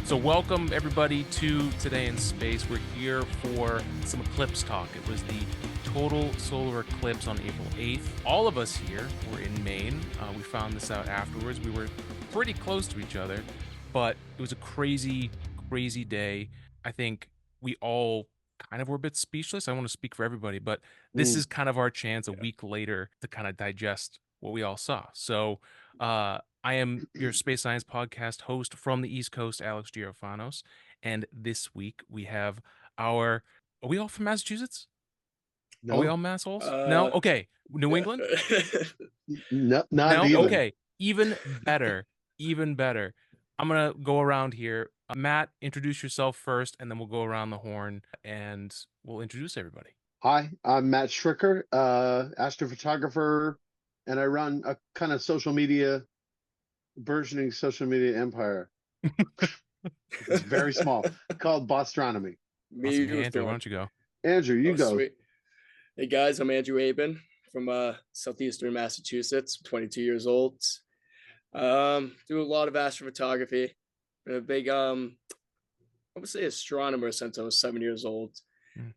So welcome everybody to Today in Space. We're here for some eclipse talk. It was the Total Solar Eclipse on April 8th. All of us here were in Maine. We found this out afterwards. We were pretty close to each other, but it was a crazy, crazy day. I think we all kind of were a bit speechless. I want to speak for everybody, but this is kind of our chance a week later to kind of digest what we all saw. So, I am your space science podcast host from the East Coast, Alex Girofanos. And this week we have are we all from Massachusetts? Are we No, all massholes? No? Okay. New England? no, not No? even. Okay. Even better. Even better. I'm going to go around here. Matt, introduce yourself first, and then we'll go around the horn and we'll introduce everybody. Hi, I'm Matt Schricker, astrophotographer, and I run a kind of burgeoning social media empire. It's very small, called Astronomy. Awesome. Me, Hey, Andrew, why Thorne. don't you go? Andrew, you Oh, go. sweet. Hey guys, I'm Andrew Abban from southeastern Massachusetts. 22 years old. Do a lot of astrophotography. Been a big I would say astronomer since I was 7 years old.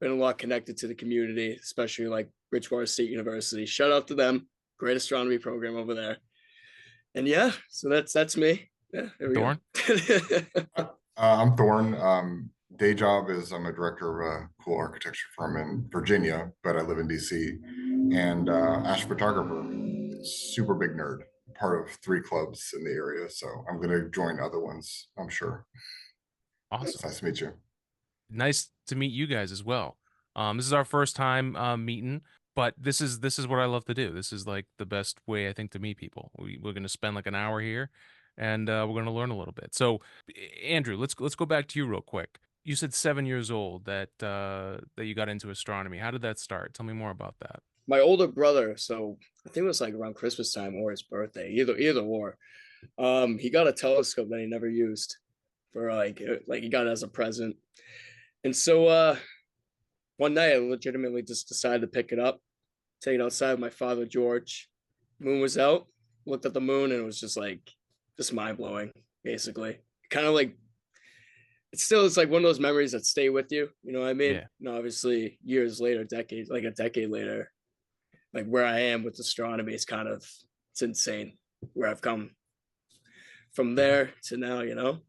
Been a lot connected to the community, especially like Bridgewater State University. Shout out to them. Great astronomy program over there. And yeah, so that's me. Yeah, there we Thorne? go. I'm Thorne. Day job is I'm a director of a cool architecture firm in Virginia, but I live in DC. And astrophotographer, super big nerd, part of 3 clubs in the area. So I'm going to join other ones, I'm sure. Awesome. It's nice to meet you. Nice to meet you guys as well. This is our first time meeting, but this is what I love to do. This is like the best way I think to meet people. We're going to spend like an hour here, and we're going to learn a little bit. So, Andrew, let's go back to you real quick. You said 7 years old that you got into astronomy. How did that start? Tell me more about that. My older brother, so I think it was like around Christmas time or his birthday, either or. He got a telescope that he never used for like he got it as a present. And so one night I legitimately just decided to pick it up, take it outside with my father George. Moon was out, looked at the moon, and it was just mind blowing, basically. Kind of like it's like one of those memories that stay with you, you know what I mean? Yeah. You know, obviously years later, decades, like a decade later, like where I am with astronomy is it's insane where I've come from there to now, you know?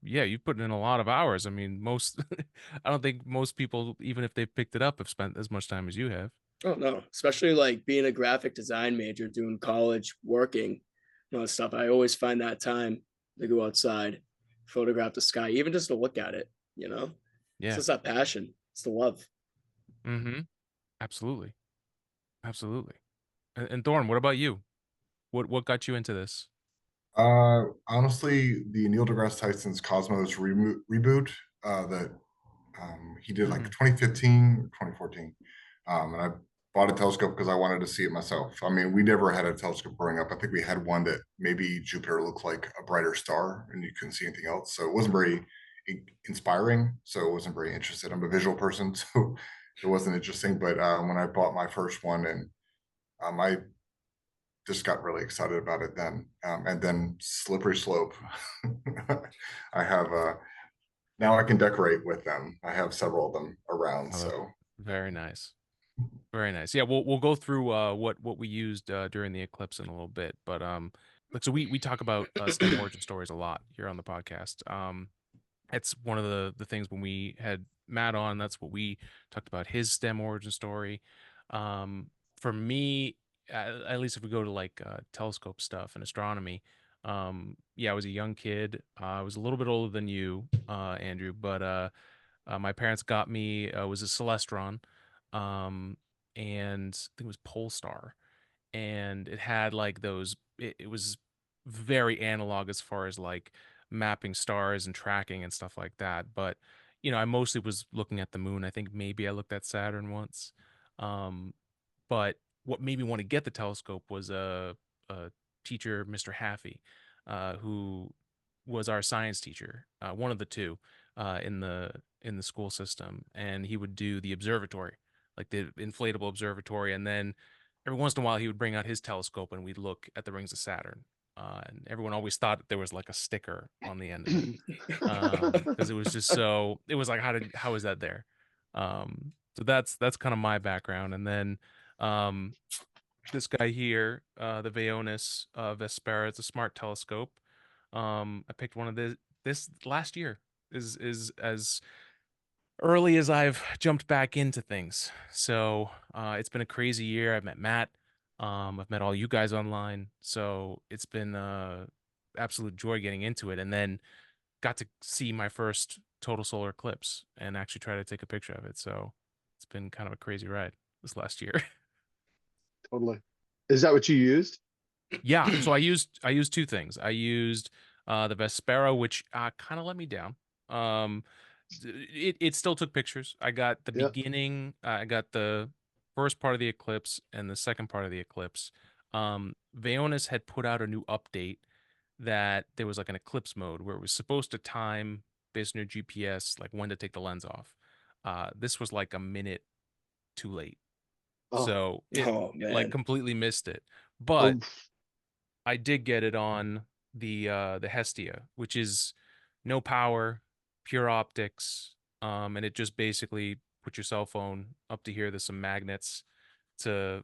Yeah, you've put in a lot of hours. I mean, I don't think most people, even if they've picked it up, have spent as much time as you have. Oh no, especially like being a graphic design major, doing college, working, you know, stuff. I always find that time to go outside, photograph the sky, even just to look at it, you know? Yeah. It's just that passion. It's the love. Absolutely. Absolutely. And Thorne, what about you? What got you into this? Honestly, the Neil deGrasse Tyson's Cosmos reboot that he did like 2015 or 2014. And I bought a telescope because I wanted to see it myself. I mean, we never had a telescope growing up. I think we had one that maybe Jupiter looked like a brighter star and you couldn't see anything else. So it wasn't very inspiring. So it wasn't very interested. I'm a visual person, so it wasn't interesting. But when I bought my first one, and I just got really excited about it then. And then slippery slope. I have now I can decorate with them. I have several of them around. So very nice. Very nice. Yeah, we'll go through what we used during the eclipse in a little bit, but so we talk about STEM origin stories a lot here on the podcast. It's one of the things when we had Matt on, that's what we talked about, his STEM origin story. For me, at least if we go to like telescope stuff and astronomy, yeah, I was a young kid. I was a little bit older than you, Andrew, but my parents got me was a Celestron, and I think it was Polestar, and it had like those. It was very analog as far as like mapping stars and tracking and stuff like that. But I mostly was looking at the moon. I think maybe I looked at Saturn once. But what made me want to get the telescope was a teacher, Mr. Haffey, who was our science teacher, one of the two in the school system, and he would do the observatory, like the inflatable observatory, and then every once in a while he would bring out his telescope and we'd look at the rings of Saturn. And everyone always thought there was like a sticker on the end of it, because it was just so. It was like, how is that there? So that's kind of my background, and then this guy here, the Vaonis Vespera, it's a smart telescope. I picked one of this last year. Is as early as I've jumped back into things. So it's been a crazy year. I've met Matt. I've met all you guys online. So it's been absolute joy getting into it. And then got to see my first total solar eclipse and actually try to take a picture of it. So it's been kind of a crazy ride this last year. Totally. Is that what you used? Yeah. So I used two things. I used the Vespera, which kind of let me down. Um, it still took pictures. I got the Yeah. beginning. I got the first part of the eclipse and the second part of the eclipse. Vaonis had put out a new update that there was like an eclipse mode where it was supposed to time based on your GPS, like when to take the lens off. This was like a minute too late, Oh, so it Oh like man. completely missed it. oh, But I did get it on the Hestia, which is no power, pure optics, and it just basically put your cell phone up to here. There's some magnets to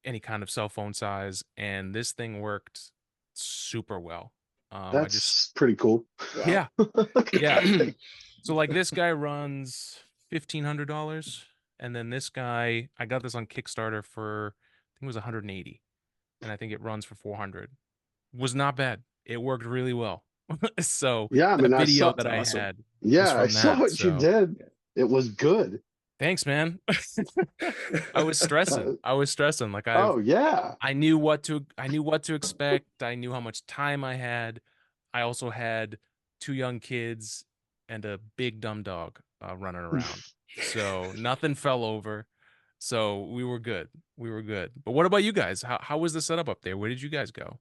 any kind of cell phone size, and this thing worked super well. I just that's pretty cool. Wow. yeah, yeah. So like this guy runs $1,500, and then this guy, I got this on Kickstarter for I think it was 180, and I think it runs for 400. Was not bad. It worked really well. So Yeah, I mean, that I video saw. that I awesome. had was Yeah, I from saw that. what you So did. It was good. thanks, man. I was stressing. I was stressing. Like Oh yeah. I knew what to expect. I knew how much time I had. I also had two young kids and a big dumb dog running around. So nothing fell over. So we were good. We were good. But what about you guys? How was the setup up there? Where did you guys go?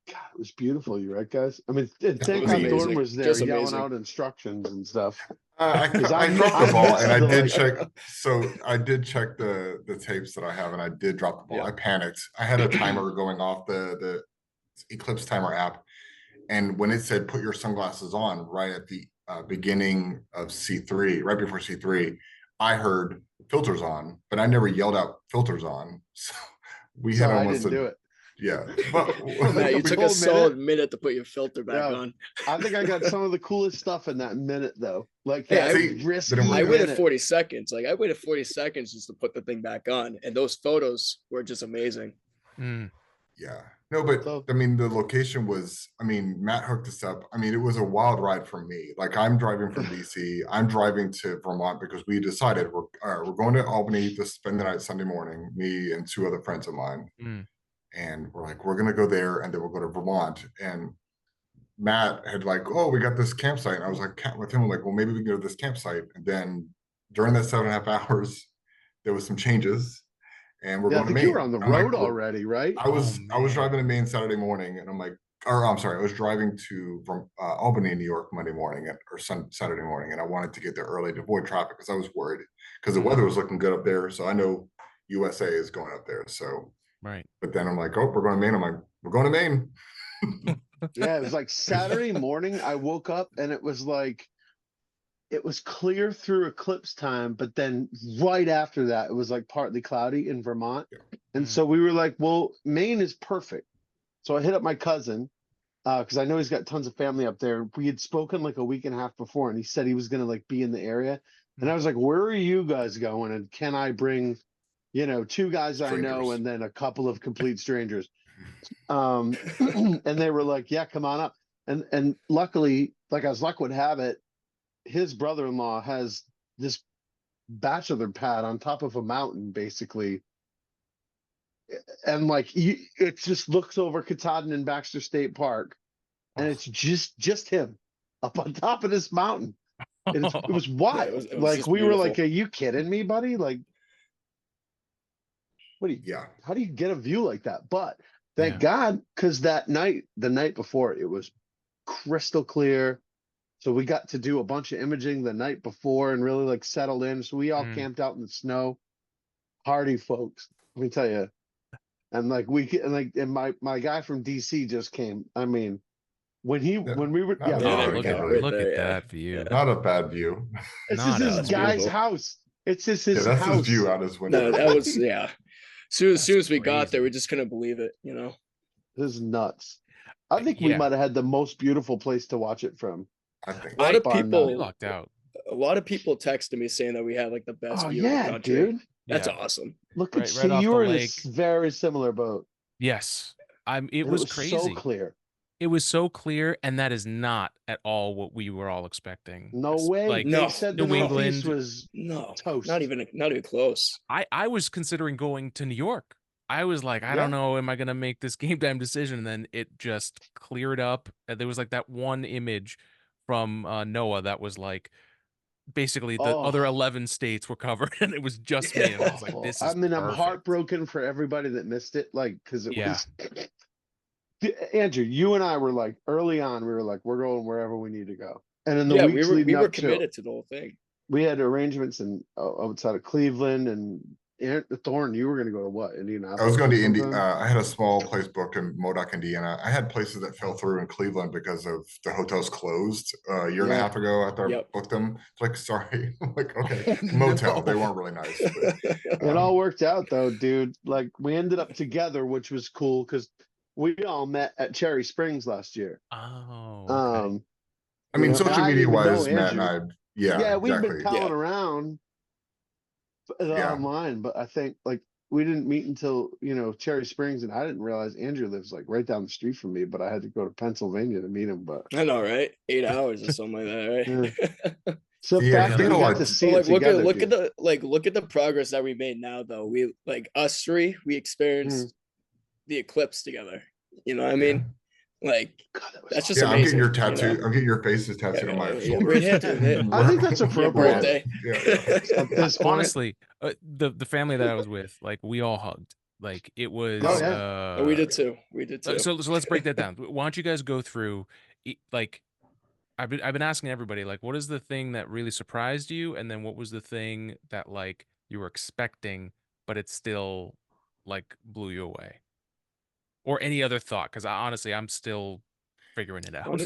God, it was beautiful. You right, guys? I mean, It thank was God amazing. Thorne was there Just yelling amazing. out instructions and stuff. I dropped the I ball, missed and I the, did like, check. So I did check the tapes that I have, and I did drop the ball. Yeah. I panicked. I had a timer going off the Eclipse Timer app, and when it said put your sunglasses on right at the beginning of C3, right before C3, I heard filters on, but I never yelled out filters on. So we so had I almost didn't do it. yeah, but For like Matt, a you took full a solid minute. minute to put your filter back Yeah. on. I think I got some of the coolest stuff in that minute though. Like Hey, that See, risky didn't work I out. waited minute. 40 seconds. Like I waited 40 seconds just to put the thing back on. And those photos were just amazing. Mm. Yeah. No, but So I mean, the location was, I mean, Matt hooked us up. I mean, it was a wild ride for me. Like, I'm driving from DC, I'm driving to Vermont because we decided we're going to Albany to spend the night Sunday morning, me and two other friends of mine. Mm. And we're like, we're going to go there and then we'll go to Vermont. And Matt had like, oh, we got this campsite. And I was like, with him, I'm like, well, maybe we can go to this campsite. And then during that 7.5 hours, there was some changes and we're yeah, I going to think you were Maine. on the I'm like, road already, right? I was Oh, man. driving to Maine Saturday morning, and I'm like, or I'm sorry, I was driving to from Albany, New York, Monday morning or Saturday morning, and I wanted to get there early to avoid traffic because I was worried because the weather was looking good up there. So I know USA is going up there. So, Right. but then I'm like, oh, we're going to Maine. I'm like, we're going to Maine. Yeah, it was like Saturday morning. I woke up and it was like it was clear through eclipse time, but then right after that, it was like partly cloudy in Vermont. And so we were like, well, Maine is perfect. So I hit up my cousin because I know he's got tons of family up there. We had spoken like a week and a half before, and he said he was going to like be in the area. And I was like, where are you guys going? And can I bring, two guys I know Strangers. and then a couple of complete strangers? And they were like, yeah, come on up. And luckily, like as luck would have it, his brother-in-law has this bachelor pad on top of a mountain, basically. And like it just looks over Katahdin and Baxter State Park, and it's just him up on top of this mountain. And it was Yeah, wild. it was Like just we were like, beautiful. are you kidding me, buddy? Like, Yeah. how do you get a view like that? But Yeah. thank God, because the night before, it was crystal clear. So we got to do a bunch of imaging the night before and really like settled in. So we all camped out in the snow. Hardy folks, let me tell you. And like and my guy from DC just came. I mean, when we were Not a Yeah, bad there we look go. at Right look there, at yeah. that view. Yeah. Not a bad view. it's Not just his a- That's guy's beautiful. house. It's just Yeah, his that's house. his view out his window. No, that was yeah. Soon That's as we got there, crazy. we just couldn't believe it. You know. This is nuts. I think we Yeah. might have had the most beautiful place to watch it from. I think. A lot of bar none. We people, lucked out. a lot of people texted me saying that we had like the best Oh view in the yeah, country. dude. That's Yeah. awesome. Look at Right see, off you the were in a lake. very similar boat. Yes. It And it was was crazy. so clear. It was so clear, and that is not at all what we were all expecting. No It's way. Like No, They said the New Northeast England. was No, toast. not even close. I was considering going to New York. I was like, I don't Yeah. know, am I gonna make this game time decision? And then it just cleared up. There was like that one image from NOAA that was like basically the other Oh. 11 states were covered, and it was just me. And I was like, awful. this is I mean, I'm perfect. heartbroken for everybody that missed it. Like, because it Yeah. was Andrew, you and I were like early on, we were like, we're going wherever we need to go. And in the Yeah, weeks we leading were up to committed to the whole thing. we had arrangements in outside of Cleveland and Thorne, you were going to go to what? Indianapolis? I was going or to Indy. something? I had a small place booked in Modoc, Indiana. I had places that fell through in Cleveland because of the hotels closed a year and a Yeah. half ago after I Yep. booked them. It's like, sorry, I'm like, okay, Oh, motel. They no. weren't really nice. But, It all worked out though, dude. Like we ended up together, which was cool because we all met at Cherry Springs last year. Oh, okay. I mean, You know, social I didn't media even know wise, Matt and Andrew. I, yeah, we've been exactly. calling Yeah. around Yeah. online, but I think like we didn't meet until Cherry Springs, and I didn't realize Andrew lives like right down the street from me. But I had to go to Pennsylvania to meet him. But I know, right? 8 hours or something like that, right? so Yeah, fact we that had we a got lot to of- see But it like together. look dude. at the progress that we made now though. We like us three, we experienced the eclipse together. You know what I mean? Like God, that was that's just Yeah, I'm getting amazing. your tattoo. You know? I'm getting your faces tattooed on my Yeah, shoulder. right here, dude. Yeah. I think that's Your appropriate. birthday. Yeah. At this point. Honestly, the family that I was with, like we all hugged. Like it was. Oh, yeah. And we did too. We did too. So let's break that down. Why don't you guys go through, like, I've been asking everybody, like, what is the thing that really surprised you, and then what was the thing that like you were expecting, but it still like blew you away, or any other thought? Because honestly, I'm still figuring it out.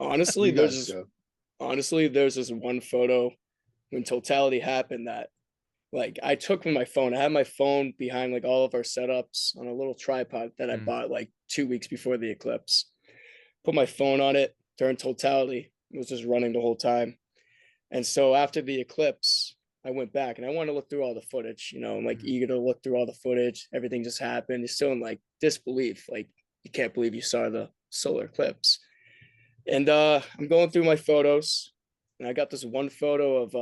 Honestly, You guys there's this one photo when totality happened that like I took with my phone. I had my phone behind like all of our setups on a little tripod that I bought like 2 weeks before the eclipse. Put my phone on it during totality. It was just running the whole time. And so after the eclipse, I went back and I wanted to look through all the footage. I'm like eager to look through all the footage. Everything just happened. You're still in like disbelief. Like you can't believe you saw the solar eclipse. And I'm going through my photos, and I got this one photo of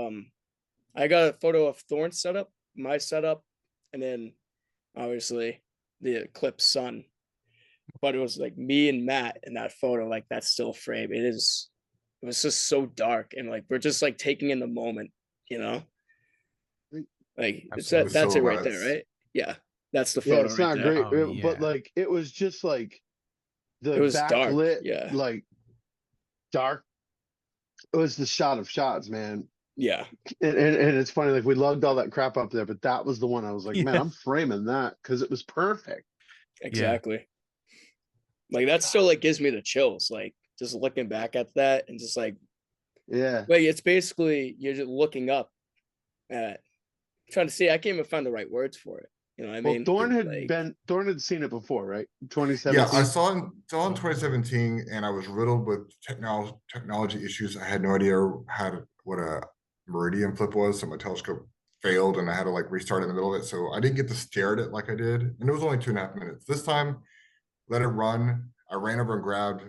I got a photo of Thorne's setup, my setup, and then obviously the eclipse sun. But it was like me and Matt in that photo, like that still frame. It was just so dark, and like we're just like taking in the moment, Like it's Absolutely. that's it right there, Silhouettes. right? Yeah, that's the Yeah, photo it's right not there. great, Oh, but yeah. like it was just like the It was dark, backlit, yeah. like dark. It was the shot of shots, man. Yeah, And it's funny, like we lugged all that crap up there, but that was the one I was like, man, Yeah. I'm framing that because it was perfect. exactly. Like that still like gives me the chills, like just looking back at that and just like Yeah. it's basically you're just looking up at trying to see. I can't even find the right words for it. You know what I Well, mean? Thorne had seen it before, right? 2017. Yeah, I saw it in 2017, and I was riddled with technology issues. I had no idea what a meridian flip was, so my telescope failed, and I had to like restart in the middle of it. So I didn't get to stare at it like I did, and it was only 2.5 minutes. This time, let it run. I ran over and grabbed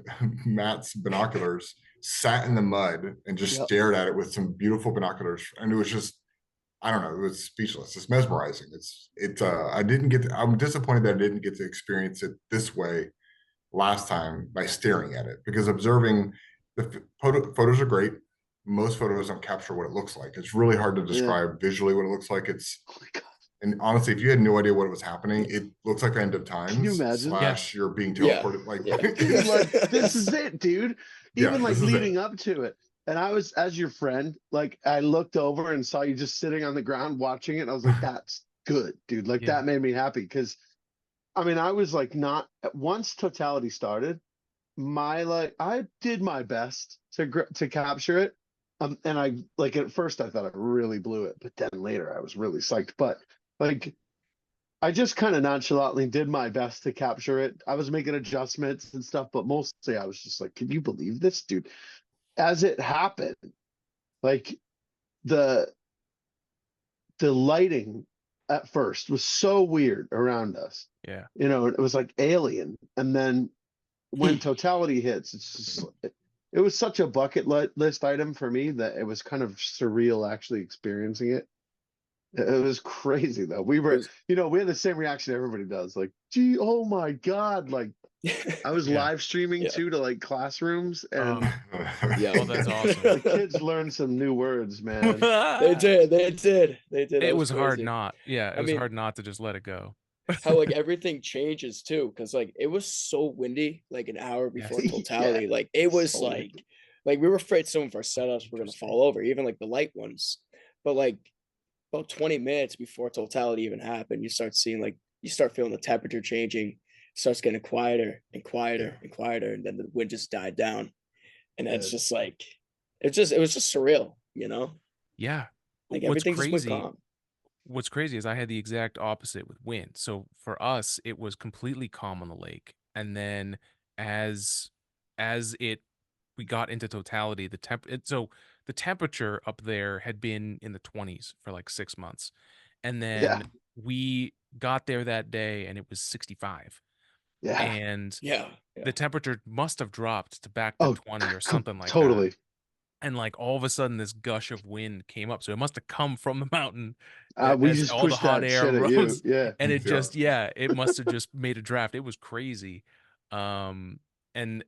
Matt's binoculars, sat in the mud, and just stared at it with some beautiful binoculars, and it was just. I don't know. It was speechless. It's mesmerizing. I'm disappointed that I didn't get to experience it this way last time by staring at it, because observing the photos are great. Most photos don't capture what it looks like. It's really hard to describe visually what it looks like. Oh my God. And honestly, if you had no idea what was happening, it looks like End of Times. Can you imagine? You're being teleported. Dude, like this is it, dude. Even like this is leading up to it. And I was, as your friend, like I looked over and saw you just sitting on the ground watching it. And I was like, that's good, dude. Like that made me happy because I mean, I was like not once totality started, I did my best to capture it. And I like at first I thought I really blew it, but then later I was really psyched. But like I just kind of nonchalantly did my best to capture it. I was making adjustments and stuff, but mostly I was just like, can you believe this, dude? As it happened, like the the lighting at first was so weird around us. Yeah. You know, it was like alien. And then when totality hits, it's just it was such a bucket list item for me that it was kind of surreal actually experiencing it. It was crazy though. We It were, was- we had the same reaction everybody does. Like, gee, oh my God. Like I was Yeah. live streaming Yeah. too to like classrooms and Yeah. Oh, that's awesome. the kids learned some new words, man. They did. They did. They did. It That was hard crazy. not. Yeah, it I was mean- hard not to just let it go. How like everything changes too, because like it was so windy like an hour before Yeah. totality. Like it was So windy. like we were afraid some of our setups were gonna fall over, even like the light ones. But like about 20 minutes before totality even happened, you start feeling the temperature changing, it starts getting quieter and quieter and quieter, and then the wind just died down. And it's Yeah. just like it was just surreal, you know? Yeah. Like What's everything just went crazy calm. what's crazy is I had the exact opposite with wind. So for us, it was completely calm on the lake. And then as we got into totality, so the temperature up there had been in the 20s for like 6 months. And then Yeah. we got there that day and it was 65. Yeah. And Yeah. the temperature must have dropped to back to 20 or something like that. Totally. And like all of a sudden this gush of wind came up, so it must have come from the mountain We as just all the pushed hot that air shit at you. rose, Yeah. and it Yeah. just it must have just made a draft. It was crazy. And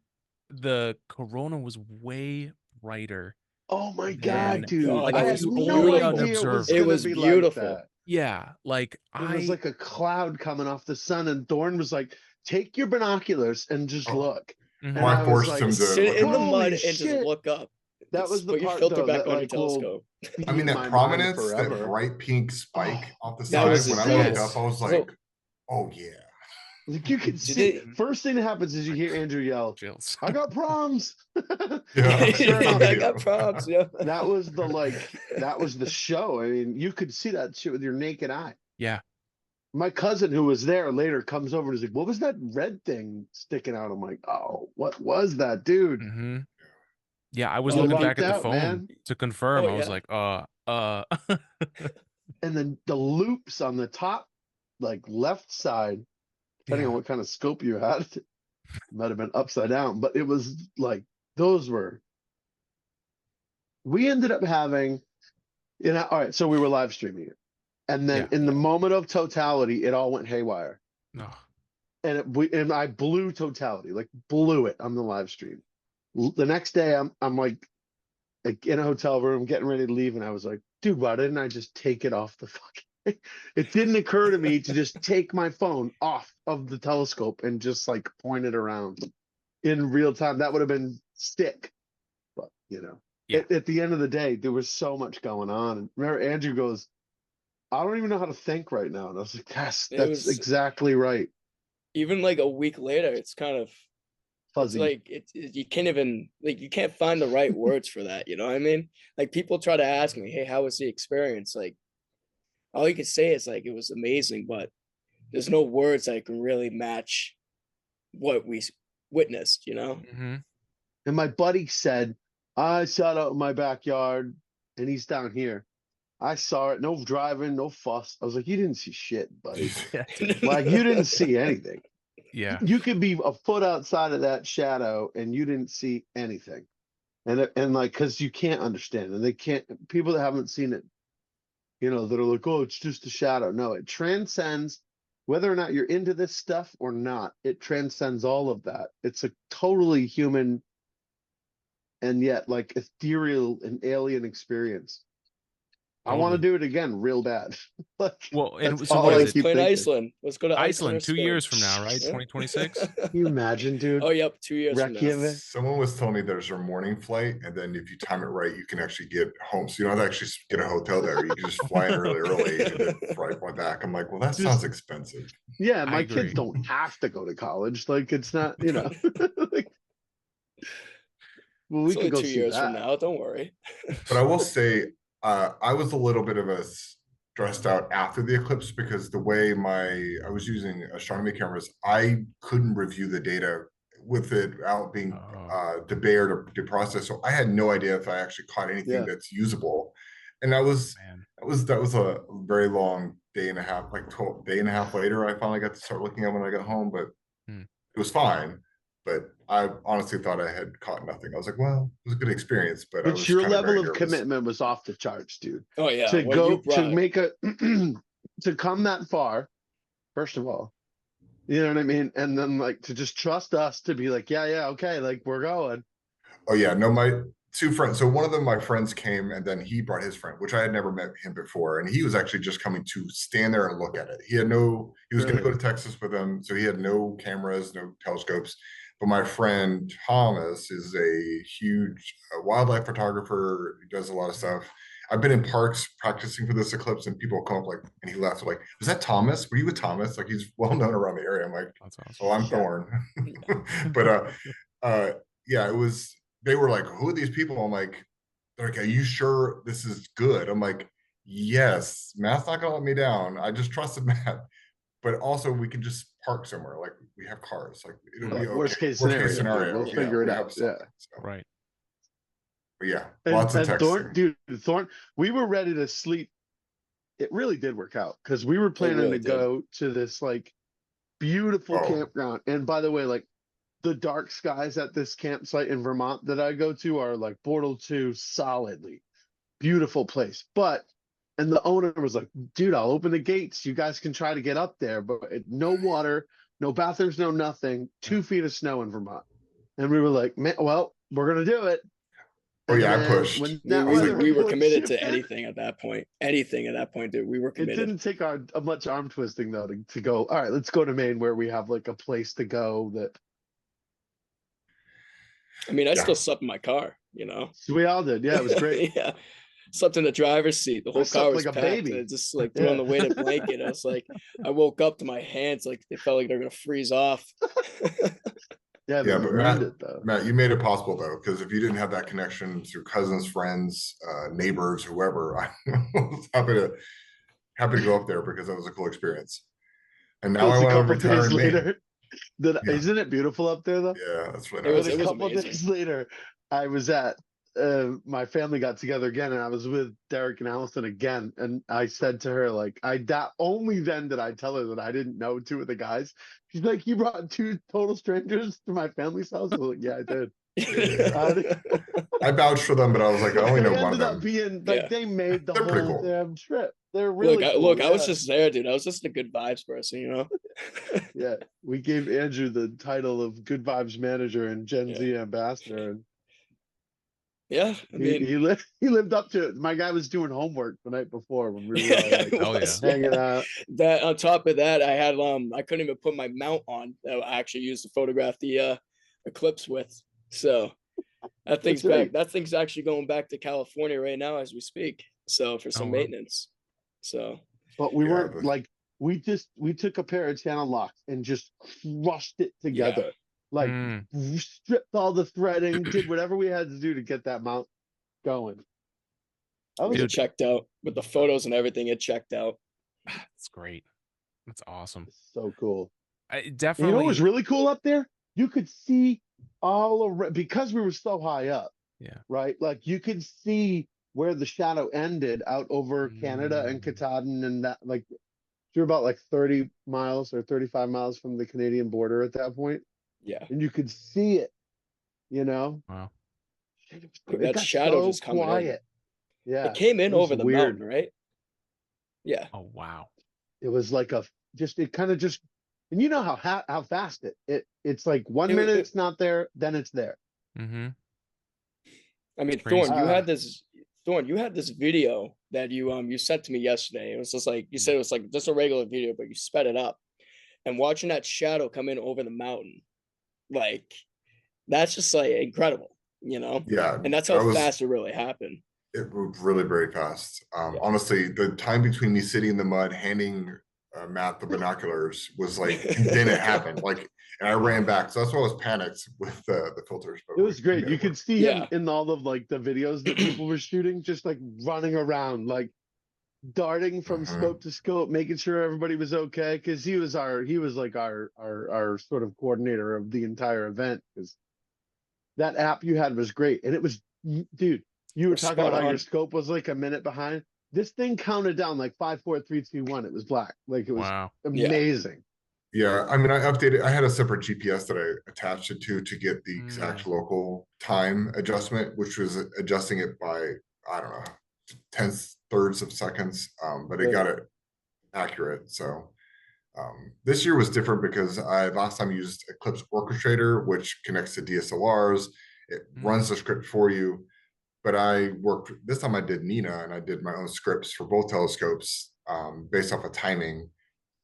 the corona was way brighter. Oh my Then- God, dude. God, I it had was no beautiful. idea it was It gonna was be beautiful. like that. Yeah, like It was like a cloud coming off the sun, and Thorne was like, "Take your binoculars and just Oh. look." Mhm. And I I was forced like, him to Sit in the Holy mud and just shit. look up. That Just was the put your part, filter though, back that, on your like, will telescope. be I mean, in that my mind prominence, that forever. bright pink spike Oh, off the that side was when I incredible. looked up, I was So- like, oh yeah. Like you could Did see. it- First thing that happens is you hear Andrew yell, chills. "I got problems." Yeah. Sure enough, I got props. Yeah. that was the show. I mean, you could see that shit with your naked eye. Yeah. My cousin who was there later comes over and is like, "What was that red thing sticking out?" I'm like, "Oh, what was that, dude?" Mm-hmm. Yeah, I was You looking lucked back at the out, phone man. to confirm. Oh, I was yeah. like, And then the loops on the top, like left side, depending on yeah. what kind of scope you had, might have been upside down, but it was like those were. We ended up having, all right, so we were live streaming it. And then Yeah. in the moment of totality, it all went haywire. No. And I blew totality, like blew it on the live stream. The next day, I'm like in a hotel room, getting ready to leave, and I was like, dude, why didn't I just take it off the fucking? It didn't occur to me to just take my phone off of the telescope and just like point it around in real time. That would have been sick, but Yeah. at the end of the day, there was so much going on. And remember, Andrew goes, I don't even know how to think right now. And I was like, that's was- exactly right. Even like a week later, it's kind of Fuzzy. it's like you can't even you can't find the right words for that. You know what I mean? Like people try to ask me, "Hey, how was the experience?" Like all you can say is like it was amazing, but there's no words that can really match what we witnessed. You know? Mm-hmm. And my buddy said, I sat out in my backyard and he's down here. I saw it, no driving, no fuss. I was like, you didn't see shit, buddy. Like, you didn't see anything. Yeah. You could be a foot outside of that shadow and you didn't see anything. And like, because you can't understand. And they can't, people that haven't seen it, that are like, oh, it's just a shadow. No, it transcends, whether or not you're into this stuff or not, it transcends all of that. It's a totally human and yet like ethereal and alien experience. I want to Totally. do it again real bad. Like, Well, and that's so all what I is let's it? keep play in thinking. Iceland. Let's go to Iceland, 2 Spain. years from now, right? Yeah. 2026. Can you imagine, dude? Oh, yep, 2 years from now. Reykjavik. Someone was telling me there's a morning flight, and then if you time it right, you can actually get home. So you don't have to actually get a hotel there. You can just fly in early, and then fly back. I'm like, well, that sounds expensive. Yeah, I my agree. kids don't have to go to college. Like, it's not, you know. Like, well, we It's could only go 2 see years from that. now. Don't worry. But I will say, I was a little bit of a stressed out after the eclipse because the way I was using astronomy cameras, I couldn't review the data with it out being Oh. debated or deprocessed. So I had no idea if I actually caught anything Yeah. that's usable. And that was Man. a very long day and a half, like 12 day and a half later, I finally got to start looking at when I got home, but Hmm. it was fine. But I honestly thought I had caught nothing. I was like, well, it was a good experience, but I But was your kind of level very of nervous. commitment was off the charts, dude. Oh yeah, To what you go to brought. make a to come that far, first of all, you know what I mean? And then like to just trust us to be like, yeah, okay, like we're going. Oh yeah, no, my two friends. So one of them, my friends came, and then he brought his friend, which I had never met him before, and he was actually just coming to stand there and look at it. He was going to go to Texas with them, so he had no cameras, no telescopes. But my friend Thomas is a huge wildlife photographer. He does a lot of stuff. I've been in parks practicing for this eclipse, and people come up like, and he laughed like, "Was that Thomas? Were you with Thomas?" Like he's well known around the area. I'm like, That's awesome. "Oh, I'm Yeah. Thorne." But yeah, it was. They were like, "Who are these people?" I'm like, "They're like, are you sure this is good?" I'm like, "Yes, Matt's not gonna let me down. I just trusted Matt." But also, we can just park somewhere. Like we have cars. Like it'll be Like, okay. worst case Worst case scenario, scenario. we'll Yeah, figure it we out. have something. Yeah. So, Right. but yeah, And, lots of Thorne, texting. dude, Thorne, we were ready to sleep. It really did work out because we were planning really to did. go to this like beautiful Oh. campground. And by the way, like the dark skies at this campsite in Vermont that I go to are like Portal 2 solidly. Beautiful place. And the owner was like, dude, I'll open the gates. You guys can try to get up there, but no water, no bathrooms, no nothing, 2 feet of snow in Vermont. And we were like, man, well, we're going to do it. Oh yeah, I And pushed. when We, that I was we, weather like, we were report committed to shifted, anything at that point. Anything at that point, dude. We were it committed. didn't take a much arm twisting though to go, all right, let's go to Maine where we have like a place to go that I mean, I Yeah. still slept in my car, you know? we all did. Yeah, it was great. Yeah. Slept in the driver's seat. The whole slept car was like a packed. baby. And I just like threw on the weighted blanket. I was like, I woke up to my hands like they felt like they're gonna freeze off. Yeah, Yeah, but but you earned it though. Matt, you made it possible though, because if you didn't have that connection through cousins, friends, neighbors, whoever, I was happy to go up there because that was a cool experience. And now I Just a want to couple retire days in Maine. later. Yeah. Isn't it beautiful up there though? Yeah, that's really It nice. was- But a couple amazing. days later, I was at my family got together again, and I was with Derek and Allison again, and I said to her like, only then did I tell her that I didn't know 2 of the guys. She's like, "You brought 2 total strangers to my family's house?" I was like, "Yeah, I did." I vouched for them, but I was like, I only know They one of ended up them. being like Yeah. they made the They're pretty whole cool. damn trip. They're really cool. Look, I was Yeah. just there, dude. I was just a good vibes person, you know? Yeah, we gave Andrew the title of Good Vibes Manager and Gen Yeah. Z Ambassador, and Yeah. I mean, he lived up to it. My guy was doing homework the night before when we were all like Hell yeah. hanging out. That on top of that, I had I couldn't even put my mount on that I actually used to photograph the eclipse with. So that thing's That's right. back. That thing's actually going back to California right now as we speak. So for some wow. maintenance. So But we Yeah, weren't but- like we took a pair of channel locks and just crushed it together. Like Mm. stripped all the threading, did whatever we had to do to get that mount going. That was it Dude. checked out with the photos and everything. It checked out. That's great. That's awesome. so cool. I And you know definitely. what was really cool up there? You could see all around because we were so high up. Yeah. Right? Like you could see where the shadow ended out over Canada and Mm. Katahdin and that like you're about like 30 miles or 35 miles from the Canadian border at that point. Yeah. And you could see it, you know? Wow. Like It that got shadow so just coming in. quiet. Yeah. It came in it was over the weird. mountain, right? Yeah. Oh wow. It was like it kind of just, and you know how fast it's like 1 It- minute it- it's not there, then it's there. Mm-hmm. I mean, Crazy. Thorne, you had this Thorne, you had this video that you sent to me yesterday. It was just like you said, it was like just a regular video, but you sped it up. And watching that shadow come in over the mountain, like that's just like incredible, you know? Yeah, And that's that how was fast it really happened. it moved really very fast. Yeah. Honestly, the time between me sitting in the mud, handing Matt the binoculars was like, and then it happened. Like, and I ran back, so that's why I was panicked with the filters. But It was great. You could see him Yeah. in all of like the videos that people were shooting, just like running around, like darting from scope to scope, making sure everybody was okay. Because he was like our sort of coordinator of the entire event. Because that app you had was great, and it was, dude. You were talking about how your scope was like a minute behind. This thing counted down like 5, 4, 3, 2, 1. It was black. Like it was Wow. amazing. Yeah, I mean, I updated. I had a separate GPS that I attached it to get the exact local time adjustment, which was adjusting it by, I don't know, tenths, thirds of seconds. But it got it accurate. So this year was different because I last time used Eclipse Orchestrator, which connects to DSLRs. It runs the script for you. But I worked this time. I did Nina, and I did my own scripts for both telescopes based off of timing.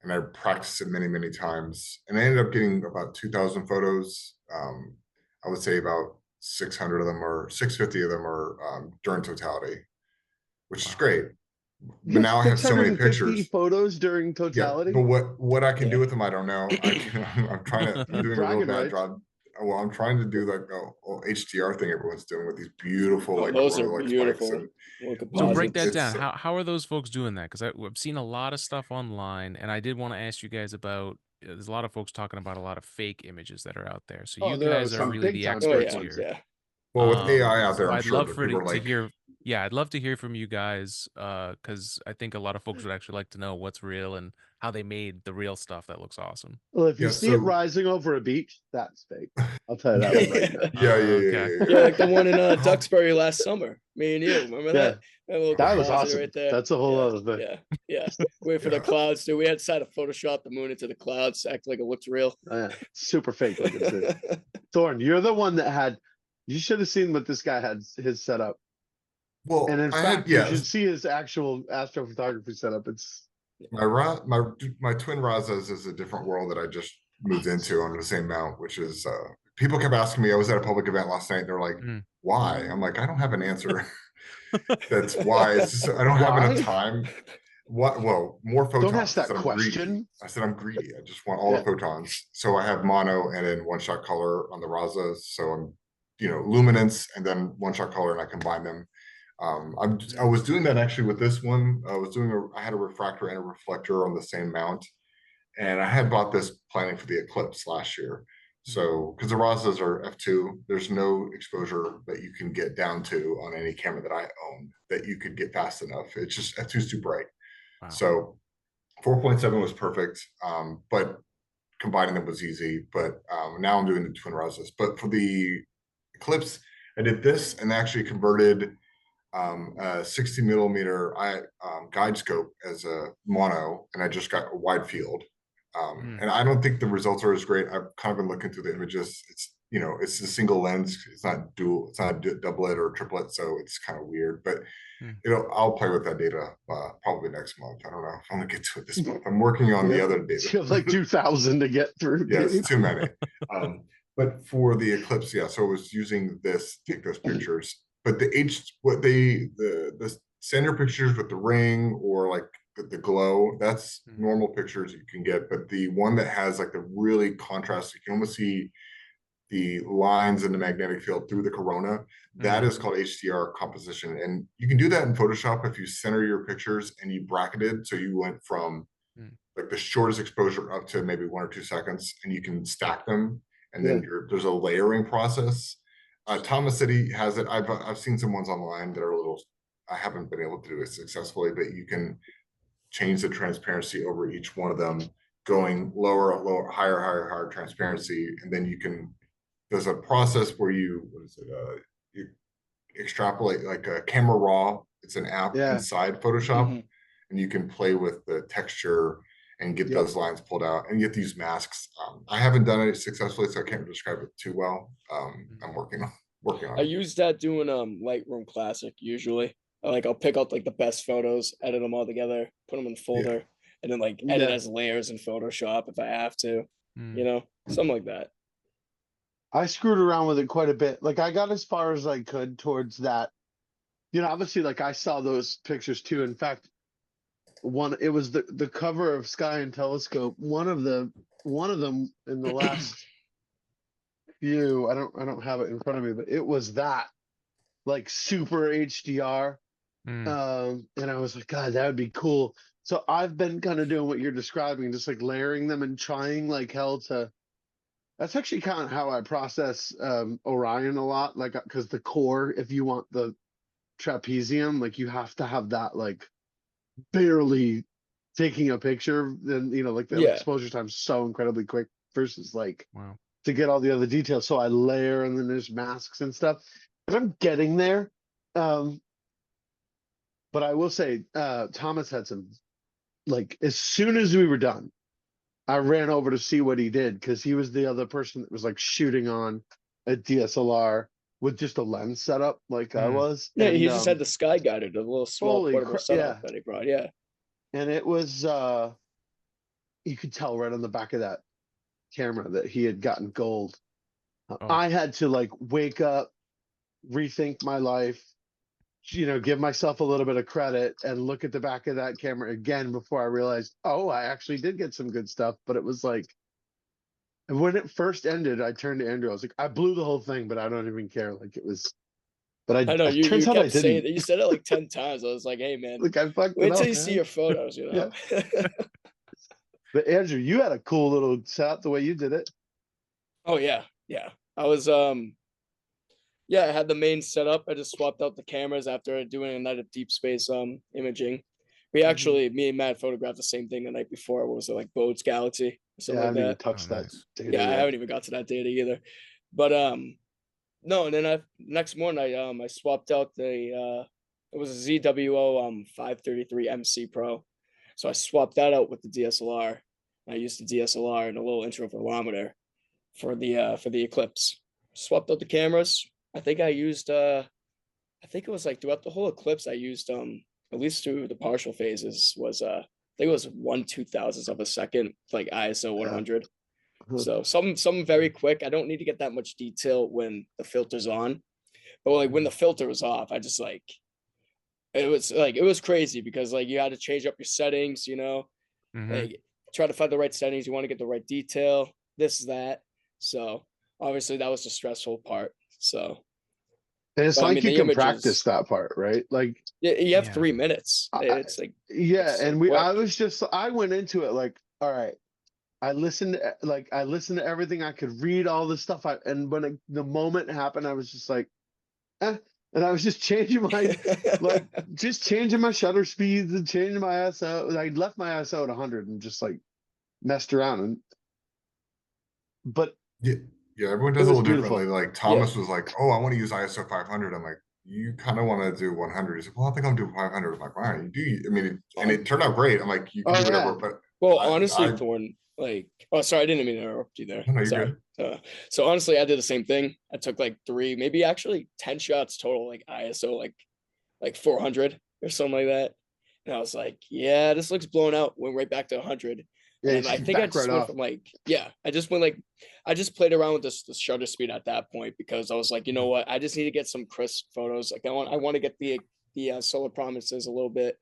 And I practiced it many, many times. And I ended up getting about 2,000 photos. I would say about 600 of them or 650 of them are during totality, which is great. But now I have so many pictures. Photos during totality. Yeah, but what I can do with them, I don't know. I'm trying to. I'm doing a real bad job. Well, I'm trying to do like HDR thing everyone's doing with these beautiful like those are beautiful. So break that down. How are those folks doing that? Because I've seen a lot of stuff online, and I did want to ask you guys about. There's a lot of folks talking about a lot of fake images that are out there. So you guys are really the experts here. Yeah. Well, with AI out there, so I'm I'd sure love for to hear. Yeah, I'd love to hear from you guys because I think a lot of folks would actually like to know what's real and how they made the real stuff that looks awesome. Well, if you see it rising over a beach, that's fake. I'll tell you that one right now. Yeah, like the one in Duxbury last summer. Me and you remember that? That was awesome. Right there. That's a whole other thing. Yeah. Wait for the clouds, dude. We had to Photoshop the moon into the clouds, act like it looks real. Super fake looking too. Thorne, you're the one that had. You should have seen what this guy had his setup. Well, and in fact, you should see his actual astrophotography setup. It's my twin Razas is a different world that I just moved into on the same mount, which is people kept asking me. I was at a public event last night. They're like, "Why?" I'm like, "I don't have an answer." That's why. It's just, I don't have enough time. What? Well, more photons. Don't ask that question. I said I'm greedy. I just want all the photons. So I have mono and then one shot color on the Razas. So I'm, luminance and then one shot color, and I combine them. I was doing that actually with this one. I had a refractor and a reflector on the same mount, and I had bought this planning for the Eclipse last year. So because the Razas are f2, there's no exposure that you can get down to on any camera that I own that you could get fast enough. It's just f2 is too bright. Wow. So 4.7 was perfect, but combining them was easy. But now I'm doing the twin Razas. But for the Eclipse, I did this and actually converted a 60 millimeter guide scope as a mono, and I just got a wide field. And I don't think the results are as great. I've kind of been looking through the images. It's it's a single lens. It's not dual. It's not a doublet or triplet, so it's kind of weird. But I'll play with that data probably next month. I don't know if I'm gonna get to it this month. I'm working on the other data. You have like 2,000 to get through. Yeah, it's too many. But for the Eclipse, so I was using this to take those pictures. But the center pictures with the ring or like the glow, that's normal pictures you can get. But the one that has like the really contrast, you can almost see the lines in the magnetic field through the corona, that is called HDR composition. And you can do that in Photoshop if you center your pictures and you bracketed. So you went from like the shortest exposure up to maybe 1 or 2 seconds, and you can stack them. And then there's a layering process. Thomas City has it. I've seen some ones online that are a little. I haven't been able to do it successfully, but you can change the transparency over each one of them, going lower, higher transparency, and then you can. There's a process where you extrapolate like a Camera Raw. It's an app inside Photoshop, and you can play with the texture and get those lines pulled out and get these masks. I haven't done it successfully, so I can't describe it too well. I'm working on I it. use that doing Lightroom Classic usually. Like I'll pick out like the best photos, edit them all together, put them in the folder, and then like edit Yeah. as layers in Photoshop if I have to, Mm. you know, something like that. I screwed around with it quite a bit. Like I got as far as I could towards that. You know, obviously, like I saw those pictures too. In fact, it was the cover of Sky and Telescope. One of them in the last few. I don't have it in front of me, but it was that like super HDR. And I was like, God, that would be cool. So I've been kind of doing what you're describing, just like layering them and trying like hell to. That's actually kind of how I process Orion a lot, like because the core, if you want the trapezium, like you have to have that like barely taking a picture. Then like the Yeah. exposure time's so incredibly quick versus like Wow. to get all the other details. So I layer and then there's masks and stuff. But I'm getting there. But I will say, Thomas had some like as soon as we were done, I ran over to see what he did because he was the other person that was like shooting on a DSLR with just a lens setup like I was. Yeah, And he just had the Sky Guided, a little small holy portable crap, setup yeah. that he brought. Yeah. And it was you could tell right on the back of that camera that he had gotten gold. Oh. I had to like wake up, rethink my life, give myself a little bit of credit and look at the back of that camera again before I realized, oh, I actually did get some good stuff. But it was like, and when it first ended, I turned to Andrew. I was like, I blew the whole thing, but I don't even care. Like it was, but I know you turns out I kept saying didn't. that. You said it like 10 times. I was like, hey man, Like I fucked wait it until up, you man. see your photos, you know. But Andrew, you had a cool little setup the way you did it. Oh yeah. Yeah. I was yeah, I had the main setup. I just swapped out the cameras after doing a night of deep space imaging. We actually, me and Matt photographed the same thing the night before. What was it, like Bode's Galaxy or something Yeah, I like haven't even that? touched that Nice. data Yeah, I yet. haven't even got to that data either. But no, and then next morning I swapped out the it was a ZWO 533 MC Pro. So I swapped that out with the DSLR. I used the DSLR and a little interferometer for the Eclipse. Swapped out the cameras. I think I used I think it was like throughout the whole eclipse I used at least through the partial phases was I think it was 1/2000th of a second, like ISO 100. So something very quick. I don't need to get that much detail when the filter's on, but like when the filter was off, I just like it was crazy because like you had to change up your settings, like try to find the right settings. You want to get the right detail, this, that. So obviously that was the stressful part. So, And it's but I like mean you the can practice images, that part, right? Like, you have Yeah. 3 minutes. It's like yeah. it's so And quick. I went into it like, all right, I listened to everything I could read, all the stuff. And when the moment happened, I was just like, eh. And I was just changing my shutter speeds and changing my ISO. I left my ISO at 100 and just like messed around. But Yeah, everyone it does a was little differently. beautiful. Like Yeah. Thomas was like, "Oh, I want to use ISO 500." I'm like, "You kind of want to do 100?" He's like, "Well, I think I'm doing 500." I'm like, "Wow, you do." I mean, and it turned out great. I'm like, "You can Oh do whatever," yeah. but Well, I, honestly, I, Thorne, like, oh, sorry, I didn't mean to interrupt you there. no, you're Sorry. good. So honestly, I did the same thing. I took like 3, maybe actually 10 shots total, like ISO, like 400 or something like that. And I was like, yeah, this looks blown out. Went right back to 100. Yeah, And you then I should think I back right just went off. from like, yeah, I just went like, I just played around with the shutter speed at that point because I was like, you know what, I just need to get some crisp photos. Like I want to get the solar prominences a little bit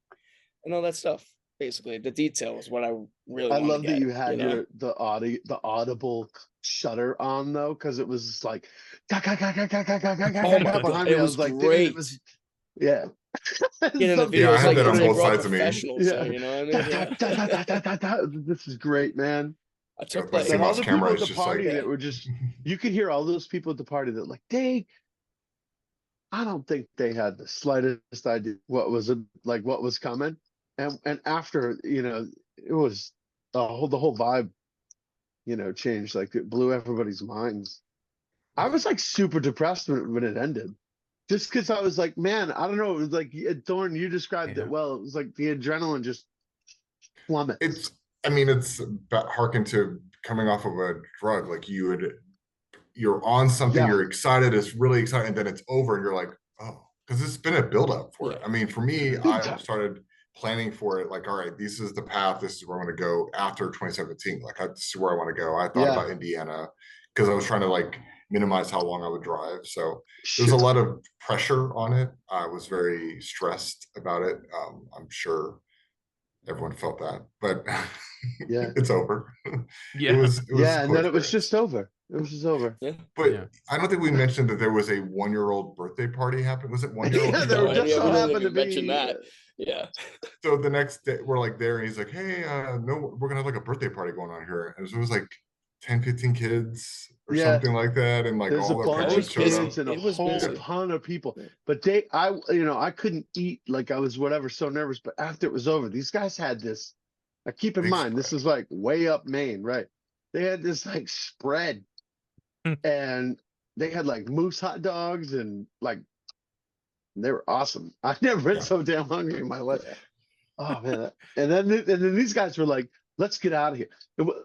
and all that stuff. Basically, the detail is what I really I want to love that get. you had the audible shutter on though, because it was just like Oh my god, behind me. it I was was like, dude, it great. was yeah. In the Something Yeah, I videos, had like that it on was like both we're all sides of me. professionals yeah. there. You know what I mean? Yeah. This is great, man. I Yeah, took my like And all CMOS the people camera at is the just like, party yeah. that were just, you could hear all those people at the party that like I don't think they had the slightest idea what was coming. And after, it was the whole vibe, changed. Like it blew everybody's minds. I was like super depressed when it ended. Just because I was like, man, I don't know. It was like Thorne, you described it well. It was like the adrenaline just plummets. it's. I mean, it's harken to coming off of a drug. Like you're on something, Yeah. you're excited, it's really exciting, and then it's over, and you're like, oh, because it's been a buildup for it. Yeah. I mean, for me, Big I time. started planning for it like, all right, this is the path. This is where I'm going to go after 2017. Like, this is where I want to go. I thought Yeah. about Indiana because I was trying to like minimize how long I would drive. So there was Sure. a lot of pressure on it. I was very stressed about it. I'm sure everyone felt that, but Yeah. it's over. Yeah. It was Yeah, a and cool then it was experience. just over. It was just over. Yeah. But Yeah. I don't think we mentioned that there was a 1-year-old birthday party happened. Was it 1 year old? Yeah, No, there just yeah, so we didn't happened to even mention be. that. Yeah. So the next day we're like there and he's like, hey, no, we're gonna have like a birthday party going on here. And so it was like 10, 15 kids or Yeah. something like that. And like There's a all their bunch It of was parents showed busy. up. kids and a It was whole busy. ton of people. Yeah. But I couldn't eat, like I was whatever, so nervous. But after it was over, these guys had this. Now keep in Big mind, this spread. is like way up Maine, right? They had this like spread, and they had like moose hot dogs and like they were awesome. I've never been Yeah. so damn hungry in my life. Yeah. Oh man! And then these guys were like, "Let's get out of here."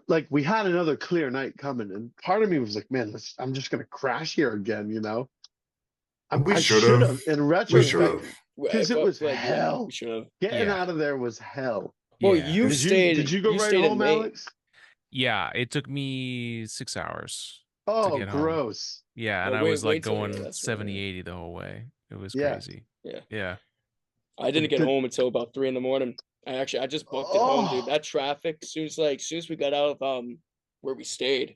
Like we had another clear night coming, and part of me was like, "Man, I'm just gonna crash here again," you know. We I should should have. have, in We should retrospect, have. because If it was like, yeah, hell. we should have. Getting Yeah. out of there was hell. Well, Yeah. you stayed. Did you go right stayed in home, Maine. Alex? Yeah. It took me 6 hours to Oh, get home. gross. Yeah. And Well, I was like wait till- yeah, going that's 70, right. 80 the whole way. It was Yeah. crazy. Yeah. Yeah. I didn't get Did- home until about 3 a.m. I just booked it home, dude. Oh. That traffic, as soon as we got out of where we stayed,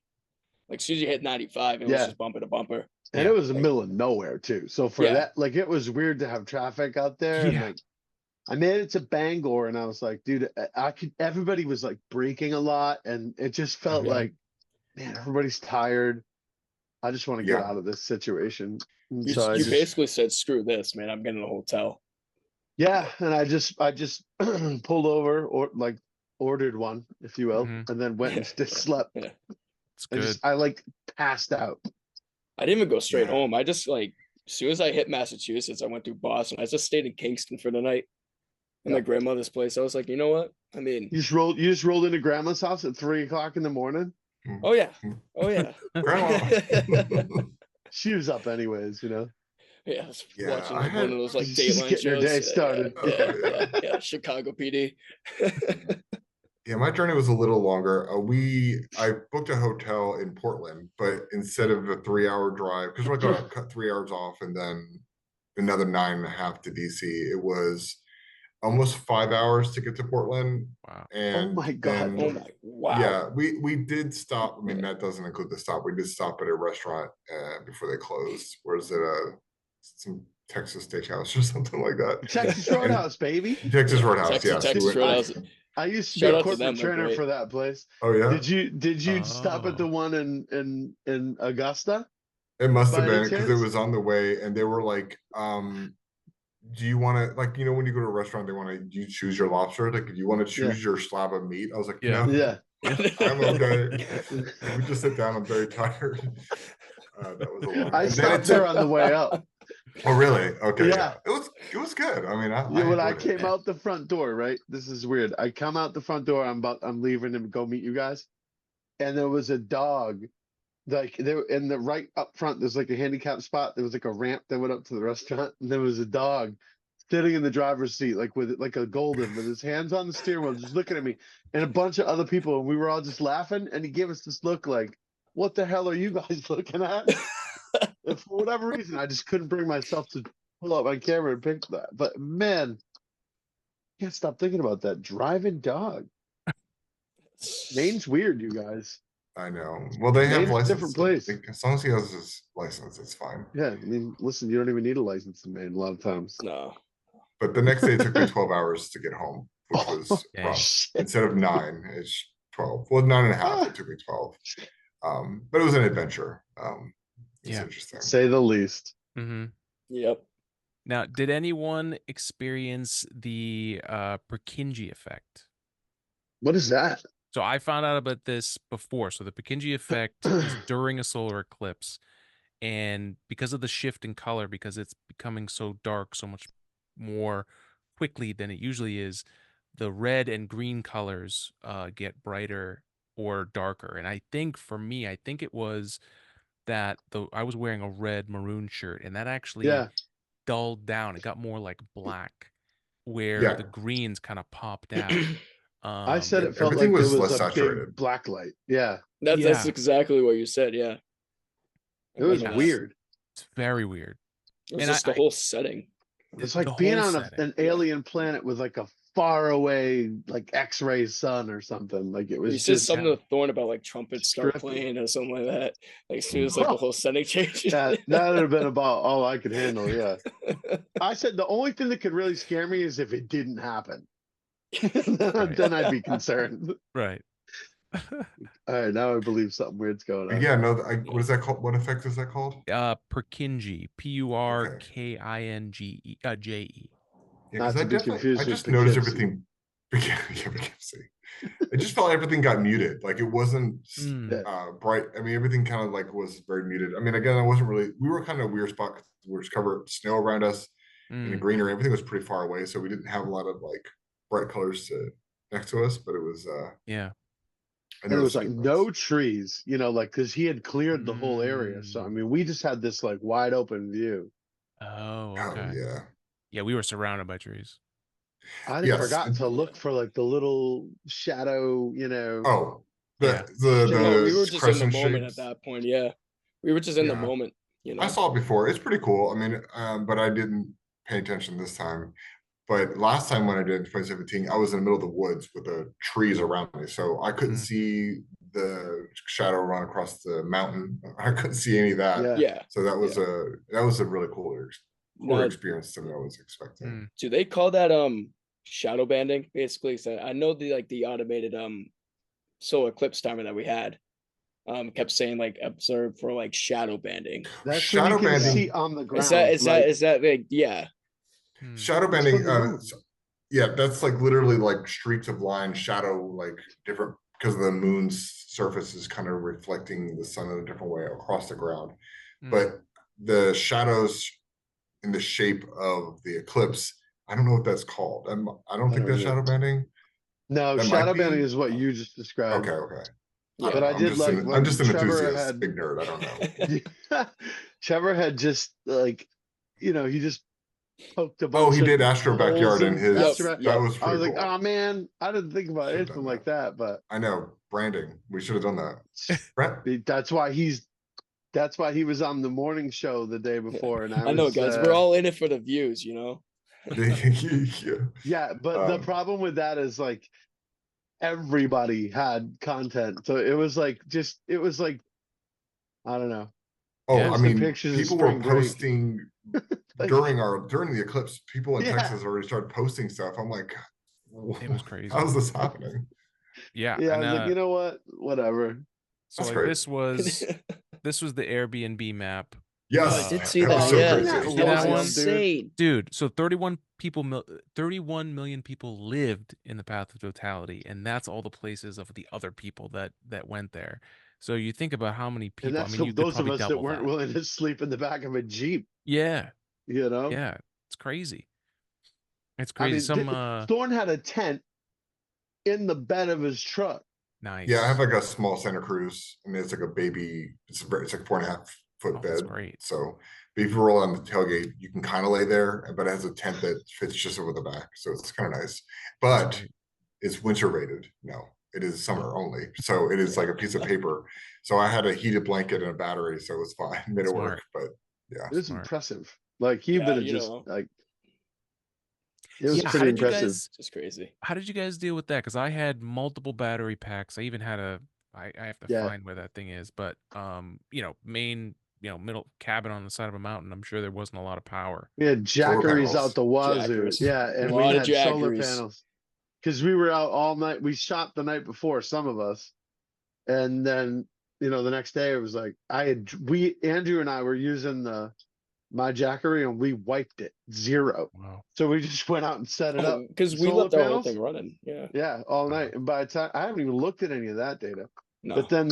like as soon as you hit 95, it was Yeah. just bumper to bumper. And Yeah. it was the Like- middle of nowhere too. So for Yeah. that, like, it was weird to have traffic out there. And Yeah. like, I made it to Bangor, and I was like, dude, I could. Everybody was like braking a lot, and it just felt Yeah. like, man, everybody's tired. I just want to get Yeah. out of this situation. And You, so I you just, basically said, "Screw this, man. I'm getting a hotel." yeah, and I just pulled over or like ordered one, if you will, Mhm. and then went and just slept. It's I good. I like passed out. I didn't even go straight Yeah. home. I just like as soon as I hit Massachusetts, I went through Boston. I just stayed in Kingston for the night, in Yeah. my grandmother's place. I was like, you know what? I mean, You just rolled into grandma's house at 3 o'clock in the morning. oh yeah, oh yeah, Grandma. She was up anyways, you know. yeah. I was Yeah, watching I like one had- of those like Just Dateline getting her shows. day Yeah, started. Yeah, Chicago PD. Yeah, my journey was a little longer. I booked a hotel in Portland, but instead of a 3-hour drive, because we're going to cut 3 hours off and then another 9.5 to DC, it was almost 5 hours to get to Portland. Wow. And my God. Oh my wow. Yeah, we did stop. I mean, that doesn't include the stop. We did stop at a restaurant before they closed. Where is it? Some Texas steakhouse or something like that. Texas Roadhouse, baby. Texas Roadhouse. Texas Yes. Dude, Roadhouse. I used to Shout be a out to corporate them, they're trainer great. for that place. Oh yeah. Did you stop at the Oh. one in Augusta? It must by have any been because it chance? was on the way, and they were like, "Do you want to like when you go to a restaurant, they want to you choose your lobster? Like, do you want to choose your slab of meat?" I was like, Yeah. "No, Yeah. I'm okay. We just sit down. I'm very tired." That was a long. I and then stopped there on the way up. Oh really? Okay. Yeah. Yeah. It was good. I mean, Yeah, when I enjoyed it. came out the front door, right? This is weird. I come out the front door. I'm leaving to go meet you guys, and there was a dog. Like there in the right up front, there's like a handicap spot. There was like a ramp that went up to the restaurant, and there was a dog sitting in the driver's seat, like with like a golden, with his hands on the steering wheel, just looking at me, and a bunch of other people, and we were all just laughing. And he gave us this look like, "What the hell are you guys looking at?" And for whatever reason, I just couldn't bring myself to pull up my camera and pick that. But man, can't stop thinking about that driving dog. Maine's weird, you guys. I know. Well, they have Maine's a license. different place. As long as he has his license, it's fine. Yeah, I mean, listen, you don't even need a license in Maine a lot of times. No. But the next day it took me 12 hours to get home, which was Dang. rough. Shit. Instead of 9, it's 12. Well, 9.5. It took me 12. But it was an adventure. It's Yeah. interesting. Say the least. Mm-hmm. Yep. Now, did anyone experience the Purkinje effect? What is that? So I found out about this before. So the Purkinje effect is during a solar eclipse, and because of the shift in color, because it's becoming so dark so much more quickly than it usually is, the red and green colors get brighter or darker. And I think for me, it was that I was wearing a red maroon shirt, and that actually Yeah. dulled down. It got more like black, where Yeah. the greens kind of popped out. I said it felt Everything like there was was less a saturated. big black light. Yeah, That's Yeah. exactly what you said. Yeah, it was Yes. weird. It's very weird. it was And just the whole setting. It's the like being whole on setting. an alien planet with like a far away like X-ray sun or something. Like it You was said just something to Thorne about like trumpets start trippy. playing or something like that. Like as soon as like the whole setting changes. that would have been about all I could handle. Yeah, I said the only thing that could really scare me is if it didn't happen. Then I'd be concerned. Right. All right, now I believe something weird's going on. Yeah, no, what is that called? What effect is that called? Purkinje, Purkinje, J-E. Yeah, Not because to be I confused with just noticed Poughkeepsie. everything. Yeah, Poughkeepsie. I just felt everything got muted. Like it wasn't bright. I mean, everything kind of like was very muted. I mean, again, I wasn't really. We were kind of a weird spot because we were covered snow around us and the greenery. Everything was pretty far away, so we didn't have a lot of like bright colors next to us. But it was Yeah. And there was like no trees, you know, like because he had cleared the whole area. So I mean, we just had this like wide open view. Oh, Oh okay. yeah. Yeah, we were surrounded by trees. I'd Yes. forgotten to look for like the little shadow, you know. Oh, Yeah. No, we were just in the crescent moment shapes. at that point. Yeah, we were just in the Yeah. moment. You know, I saw it before. It's pretty cool. I mean, but I didn't pay attention this time. But last time when I did in 2017, I was in the middle of the woods with the trees around me, so I couldn't see the shadow run across the mountain. I couldn't see any of that. Yeah. yeah. So that was a really cooler Now, experience than I was expecting. do they call that shadow banding? Basically, so I know the automated solar eclipse timer that we had kept saying like observe for like shadow banding. That's Shadow what you can banding. see on the ground. Is that like yeah? Shadow It's banding. from the moon. Yeah, that's like literally like streaks of line, shadow, like different because the moon's surface is kind of reflecting the sun in a different way across the ground. But the shadows in the shape of the eclipse, I don't know what that's called. I don't think that's know. shadow banding. No, That shadow might be. banding is what you just described. Okay. Yeah. But I I'm did just like I'm when just an Trevor enthusiast, had big nerd. I don't know. Trevor had just like, you know, he just poked a Oh, bunch he of did Astro holes Backyard in his. Astro- That was I pretty was like, cool. oh man, I didn't think about Should've anything done like that, but I know, branding. We should have done that. Brent? that's why he was on the morning show the day before, and I know, guys. We're all in it for the views, you know. yeah. But the problem with that is like everybody had content, so it was like I don't know. Oh, Yeah. I The mean, pictures of people were spring break. posting Like, during the eclipse. People in Yeah. Texas already started posting stuff. I'm like, It was crazy. how's this happening? Yeah. yeah, I And, was like, you know what? Whatever. so That's like great. this was the Airbnb map. Yes, I did see that that. was so Yeah, crazy. That See that wild, one? dude. insane. Dude, so 31 million people lived in the path of totality, and that's all the places of the other people that went there. So you think about how many And people. I that's mean, you could those of probably us that double weren't that. willing to sleep in the back of a Jeep, Yeah, you know? yeah, it's crazy. It's I crazy. mean, Thorne had a tent in the bed of his truck. Nice. Yeah, I have like a small Santa Cruz, and it's like a baby. It's like 4.5-foot That's bed. great. So if you roll on the tailgate, you can kind of lay there, but it has a tent that fits just over the back, so it's kind of nice. But great. it's winter rated. No, it is summer only. So it is like a piece of paper. So I had a heated blanket and a battery, so it was fine. Made it work. But yeah, It was Smart. impressive. Like he Yeah, would have you just know. like it was Yeah, pretty impressive. Just crazy. How did you guys deal with that? Because I had multiple battery packs. I even had I have to Yeah. find where that thing is, but Maine, middle cabin on the side of a mountain. I'm sure there wasn't a lot of power. We had jackeries out the wazoo. Jackers. Yeah, and A we lot of had solar jackeries. panels. Because we were out all night. We shot the night before, some of us. And then, the next day it was like Andrew and I were using my jackery and we wiped it 0. Wow. So we just went out and set it up. Because we Solar left our whole panels? thing running. Yeah. Yeah, all night. And by the time I haven't even looked at any of that data. No. But then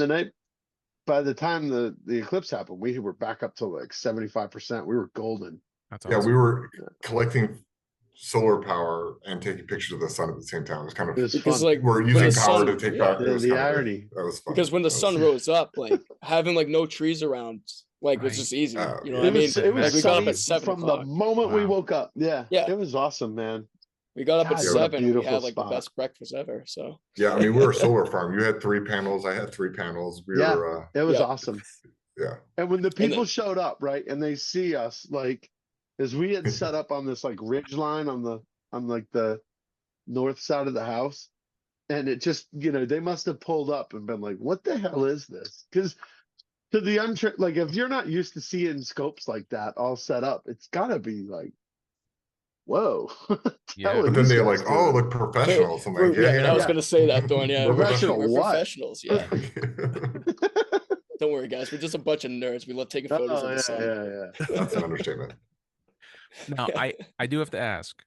by the time the eclipse happened, we were back up to like 75%. We were golden. That's yeah, awesome. we were collecting solar power and taking pictures of the sun at the same time. It was kind of It was because fun. like we're when using the power sun- to take yeah. back. It was The kind of irony. that was fun. Because when the That sun was- rose up, like having like no trees around, Like it was Right. just easy. Oh, You know yeah. what I mean? It was Like we got up sunny at 7 from the o'clock. moment we Wow. woke up. Yeah. Yeah. It was awesome, man. We got up at God, what a 7 and we beautiful had like the spot. best breakfast ever. So Yeah, I mean, we're a solar farm. You had 3 panels. I had 3 panels. We Yeah. were, It was Yeah. awesome. yeah. And when the And then- people showed up, right, and they see us, like, as we had set up on this like ridge line on like the north side of the house, and it just, they must have pulled up and been like, "What the hell is this?" Because to the like, if you're not used to seeing scopes like that all set up, it's gotta be like, whoa. Yeah. How are But then these they're guys like, oh, doing? look professional. So I'm like, yeah, yeah. I was gonna say that, Thorne. Yeah, Professional we're what? professionals. Yeah. Don't worry, guys. We're just a bunch of nerds. We love taking photos Oh, of the sun. yeah. That's an understatement. Now, I do have to ask.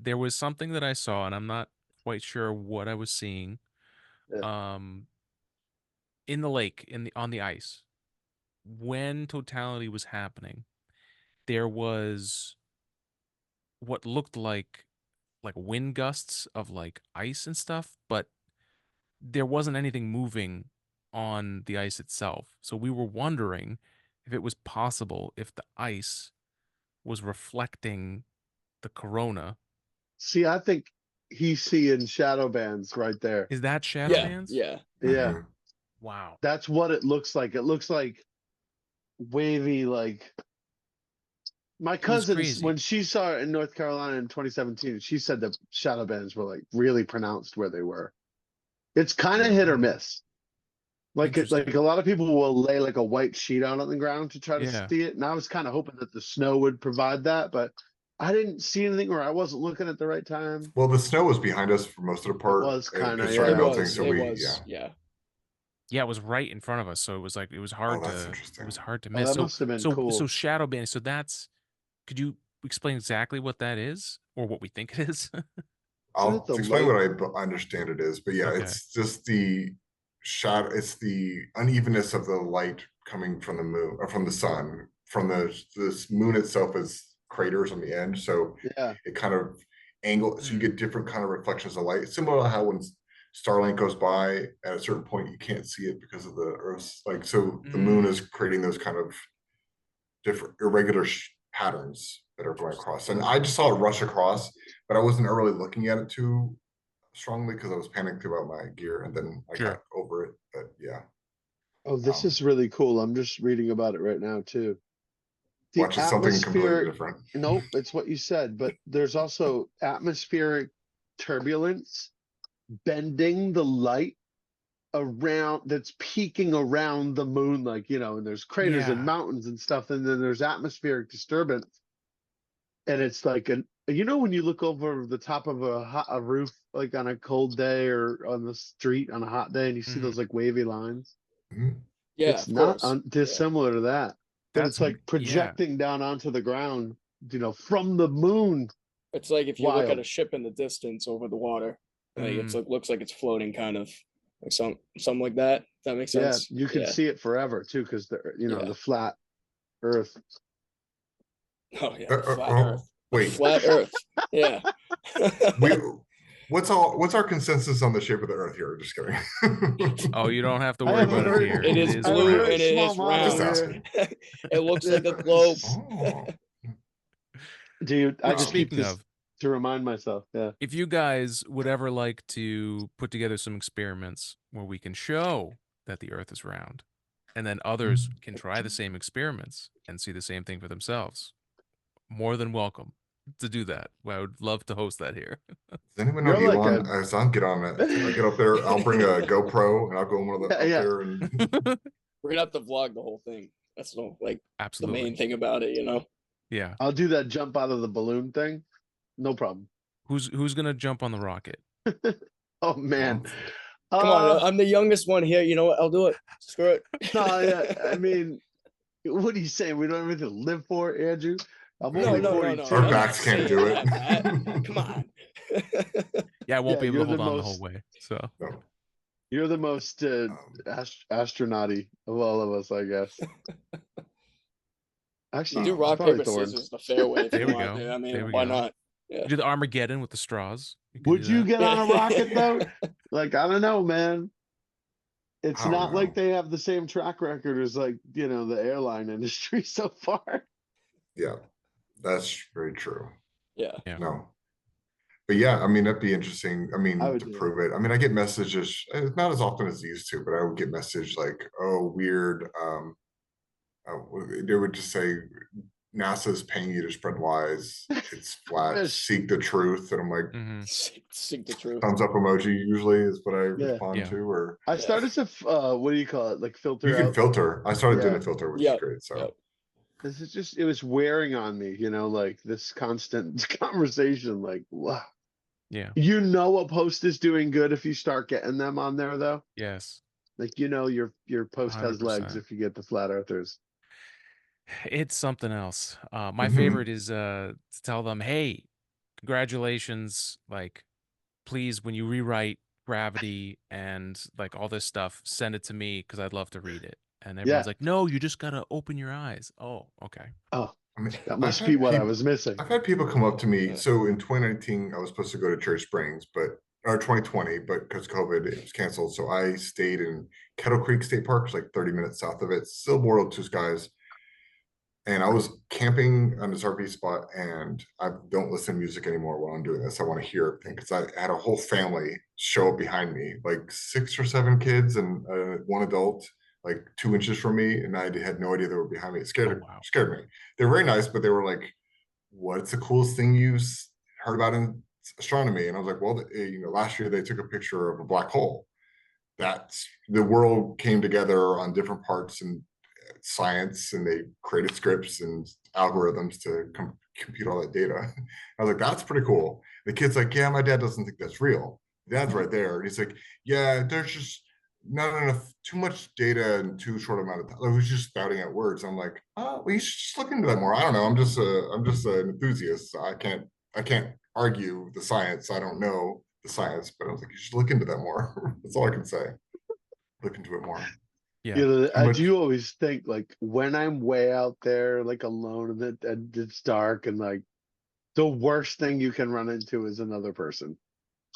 There was something that I saw, and I'm not quite sure what I was seeing. In the lake, on the ice, when totality was happening, there was what looked like wind gusts of like ice and stuff, but there wasn't anything moving on the ice itself. So we were wondering if it was possible if the ice was reflecting the corona. See, I think he's seeing shadow bands right there. Is that shadow Yeah, bands? yeah. Yeah. Mhm. Wow. That's what it looks like. It looks like wavy, like my was cousin, crazy. when she saw it in North Carolina in 2017, she said the shadow bands were like really pronounced where they were. It's kind of hit or miss. Like Interesting. a lot of people will lay like a white sheet out on the ground to try to Yeah. see it. And I was kind of hoping that the snow would provide that, but I didn't see anything, or I wasn't looking at the right time. Well, the snow was behind us for most of the part. was kinda, It started yeah. melting, so It we, was, yeah. Yeah, it was right in front of us, so it was like it was hard that's to interesting. it was hard to Oh, miss. that must have been cool. So shadow band. So that's, could you explain exactly what that is, or what we think it is? I'll the explain light? what I understand it is, but yeah, Okay. it's just the shadow. It's the unevenness of the light coming from the moon or from the sun. From this moon itself is craters on the end, so Yeah. it kind of angle. So you get different kind of reflections of light, similar to how when Starlink goes by at a certain point, you can't see it because of the Earth's like. So the moon is creating those kind of different irregular patterns that are going across. And I just saw it rush across, but I wasn't really looking at it too strongly because I was panicking about my gear, and then I Sure. got over it. But yeah, Oh, this is really cool. I'm just reading about it right now too. The watching something completely atmospheric, different. nope, it's what you said, but there's also atmospheric turbulence bending the light around, that's peaking around the moon, like, and there's craters and Yeah. mountains and stuff, and then there's atmospheric disturbance. And it's like when you look over the top of a roof, like on a cold day or on the street on a hot day, and you see those like wavy lines. Mhm. Yeah, It's of not course. dissimilar to that. But That's it's like projecting down onto the ground, from the moon. It's like if you look at Wild. a ship in the distance over the water, like it's Mm. like looks like it's floating, kind of like something like that. If that makes sense. Yeah, you can see it forever too, because the flat Earth. Oh yeah, Uh, uh, flat oh, Earth. wait. Flat Earth. Yeah. What's our consensus on the shape of the Earth here? Just kidding. Oh, you don't have to I worry have a about it very- here. It is I have a blue very and it small is model Just round. asking. It looks like a globe. Oh. Dude, I Which, just keep speaking this of, to remind myself. Yeah. if you guys would ever like to put together some experiments where we can show that the Earth is round, and then others can try the same experiments and see the same thing for themselves, more than welcome to do that. Well, I would love to host that here. Does anyone know You're like Elon? I'll get on it. I get up there. I'll bring a GoPro and I'll go one of the up Yeah. there and We're gonna have to vlog the whole thing. That's the Absolutely. main thing about it, Yeah. I'll do that jump out of the balloon thing. No problem. Who's gonna jump on the rocket? Oh man. Come on, I'm the youngest one here. You know what? I'll do it. Screw it. No, yeah, I mean, what are you saying? We don't have anything to live for, Andrew? I'm No, only no, 42. no. Our I'm backs not can't saying do that, it. Pat. Come on. Yeah, I won't Yeah, be able you're to hold the on the whole most- way. So No. You're the most astronauty of all of us, I guess. Actually, Do it's rock, probably paper, Thorne. scissors, the fair way if There you we want. go. Dude. I mean, There we why go. not? do the Armageddon with the straws. You could Would do you that. get on a rocket though? Like, I don't know, man. It's I don't not like know. they have the same track record as like, you know, the airline industry so far. Yeah, that's very true. Yeah. Yeah. No. But yeah, I mean, that'd be interesting. I I mean, would to do it. prove it. I mean, I get messages, not as often as used to, but I would get messages like, oh, weird. They would just say, NASA's paying you to spread lies. It's flat. Fish. Seek the truth. And I'm like, Hmm. Seek the truth. thumbs up emoji usually is what I Yeah. respond Yeah. to. Or I Yeah. started to what do you call it? Like you filter can out. filter. I started doing Yeah. a filter, which is Yep. great. So Yep. This is just, it was wearing on me, you know, like this constant conversation, like, wow. Yeah. You know a post is doing good if you start getting them on there though. Yes. Like, you know, your post has legs 100%. if you get the flat earthers. It's something else. My Mhm. favorite is to tell them, hey, congratulations. Like, please, when you rewrite Gravity and like all this stuff, send it to me because I'd love to read it. And everyone's Yeah. like, no, you just gotta open your eyes. Oh, okay. Oh, I mean, that I've must be had what I people. was missing. I've had people come up to me. Yeah. So in 2019, I was supposed to go to Cherry Springs, or 2020, but because COVID, it was canceled. So I stayed in Kettle Creek State Park, it's like 30 minutes south of it, still bordered two skies. And I was camping on this RV spot, and I don't listen to music anymore while I'm doing this. I want to hear everything because I had a whole family show up behind me, like 6 or 7 kids and one adult, like 2 inches from me, and I had no idea they were behind me. It Oh, wow. scared me. They're very nice, but they were like, "What's the coolest thing you heard about in astronomy?" And I was like, "Well, last year they took a picture of a black hole. That's the world came together on different parts and science, and they created scripts and algorithms to compute all that data." I was like, that's pretty cool. The kid's like, yeah, my dad doesn't think that's real. Dad's right there. And he's like, yeah, there's just not enough, too much data in too short amount of time. I was just spouting out words. I'm like, oh, well, you should just look into that more. I don't know. I'm just an enthusiast. So I can't argue the science. I don't know the science, but I was like, you should look into that more. That's all I can say. Look into it more. Yeah. You know, Too I much. do always think like when I'm way out there, like alone and it's dark and like the worst thing you can run into is another person.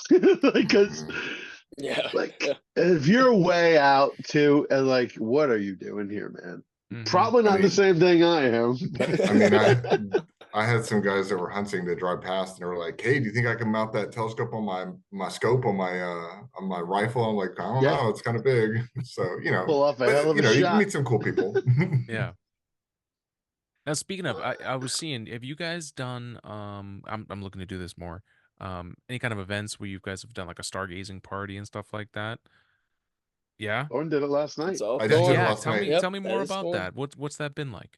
Because Yeah. like Yeah. if you're way out too and like, what are you doing here, man? Mhm. Probably I not the mean, same thing I am. But I mean, I had some guys that were hunting that drive past, and they were like, "Hey, do you think I can mount that telescope on my scope on my rifle?" I'm like, "I don't yeah, know, it's kind of big." So pull off a but hell of a you can shot. meet some cool people. Yeah. Now, speaking of, I was seeing, have you guys done, I'm looking to do this more, any kind of events where you guys have done like a stargazing party and stuff like that? Yeah? Thorne did it last It's night. all I just did it Thorne. Yeah, last tell me night. Yep, tell me that more is about Thorne. that. What's that been like?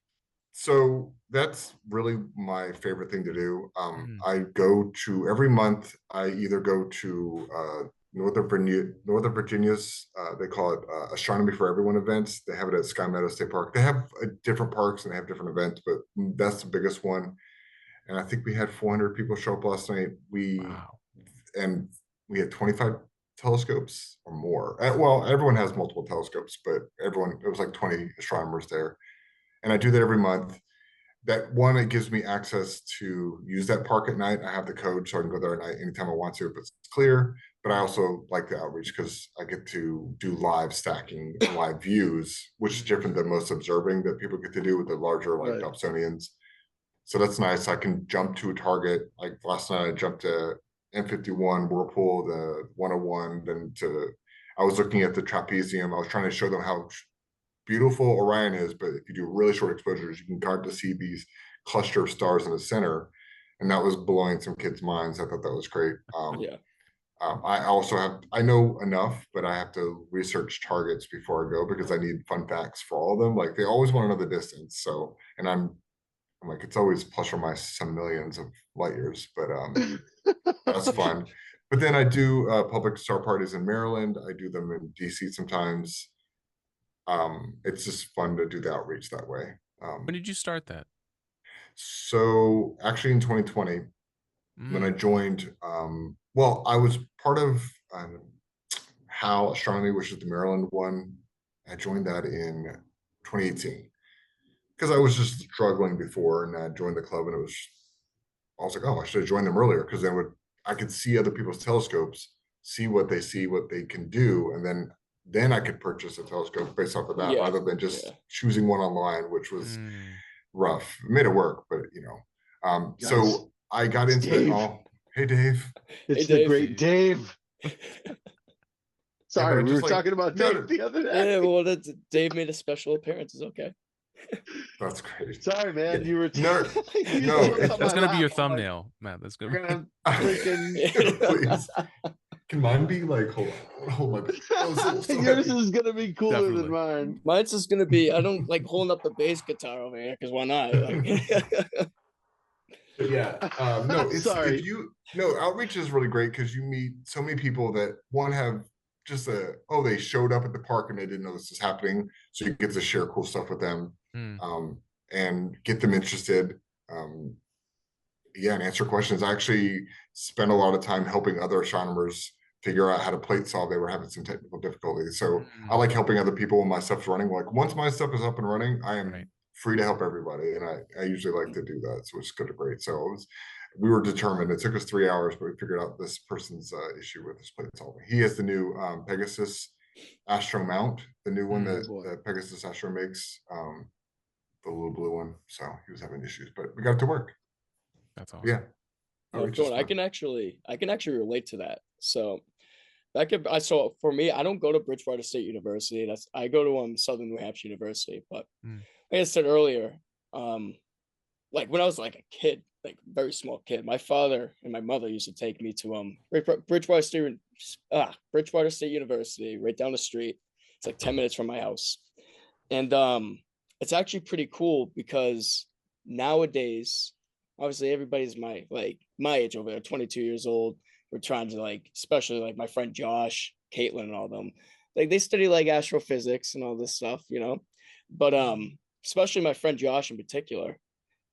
So that's really my favorite thing to do. Mhm. I go to every month. I either go to Northern Virginia's. They call it Astronomy for Everyone events. They have it at Sky Meadow State Park. They have different parks and they have different events, but that's the biggest one. And I think we had 400 people show up last night. Wow. And we had 25 telescopes or more. Well, everyone has multiple telescopes, but it was like 20 astronomers there. And I do that every month. That one, it gives me access to use that park at night. I have the code, so I can go there at night anytime I want to if it's clear. But I also like the outreach because I get to do live stacking, live views, which is different than most observing that people get to do with the larger like Right. Dobsonians. So that's nice. I can jump to a target. Like last night, I jumped to M51 Whirlpool, the 101, I was looking at the trapezium. I was trying to show them how beautiful Orion is, but if you do really short exposures, you can start to see these cluster of stars in the center. And that was blowing some kids' minds. I thought that was great. Yeah. I know enough, but I have to research targets before I go because I need fun facts for all of them. Like they always want to know the distance. So, and I'm like, it's always plus or minus some millions of light years, but that's fun. But then I do public star parties in Maryland. I do them in DC sometimes. It's just fun to do the outreach that way. When did you start that? So actually in 2020, when I Mm. joined, well, I was part of How Astronomy, which is the Maryland one. I joined that in 2018 because I was just struggling before, and I joined the club, and I was like, oh, I should have joined them earlier because I could see other people's telescopes, see what they can do, and then then I could purchase a telescope based off of that, Yeah, rather than just yeah. choosing one online, which was Mm. rough. It made it work, but Guys, so I got it's into it. Dave. Oh, hey Dave. It's Hey, the Dave. great Dave. Yeah, Sorry, but we were just like, talking about no, Dave the other day. Yeah, well, Dave made a special appearance. It's okay. that's great. Sorry, man. Yeah. You were No, you no, jumped on That's my gonna be your lap. I'm like, thumbnail, Matt. That's we're gonna. gonna freaking please. Can mine be like, hold my oh, so yours heavy. is gonna be cooler Definitely. than mine. Mine's just gonna be, I don't like holding up the bass guitar over here because why not? Like, But yeah, no, it's Sorry. outreach is really great because you meet so many people that one have just they showed up at the park and they didn't know this was happening, so you get to share cool stuff with them, Mm. and get them interested, and answer questions. I actually spent a lot of time helping other astronomers figure out how to plate solve. They were having some technical difficulties, so I like helping other people when my stuff's running. Like once my stuff is up and running, I am Right. free to help everybody, and I usually like to do that, so it's good to great. So we were determined. It took us 3 hours, but we figured out this person's issue with his plate solving. He has the new Pegasus Astro mount, the new one that Pegasus Astro makes, the little blue one. So he was having issues, but we got it to work. That's awesome. Yeah. I can actually relate to that. So so for me, I don't go to Bridgewater State University. I go to Southern New Hampshire University. But like I said earlier, like when I was like a kid, like very small kid, my father and my mother used to take me to Bridgewater State University, right down the street. It's like 10 minutes from my house. And it's actually pretty cool because nowadays, obviously everybody's my age over there, 22 years old. We're trying to like, especially like my friend Josh, Caitlin, and all them, like they study like astrophysics and all this stuff, But especially my friend Josh in particular,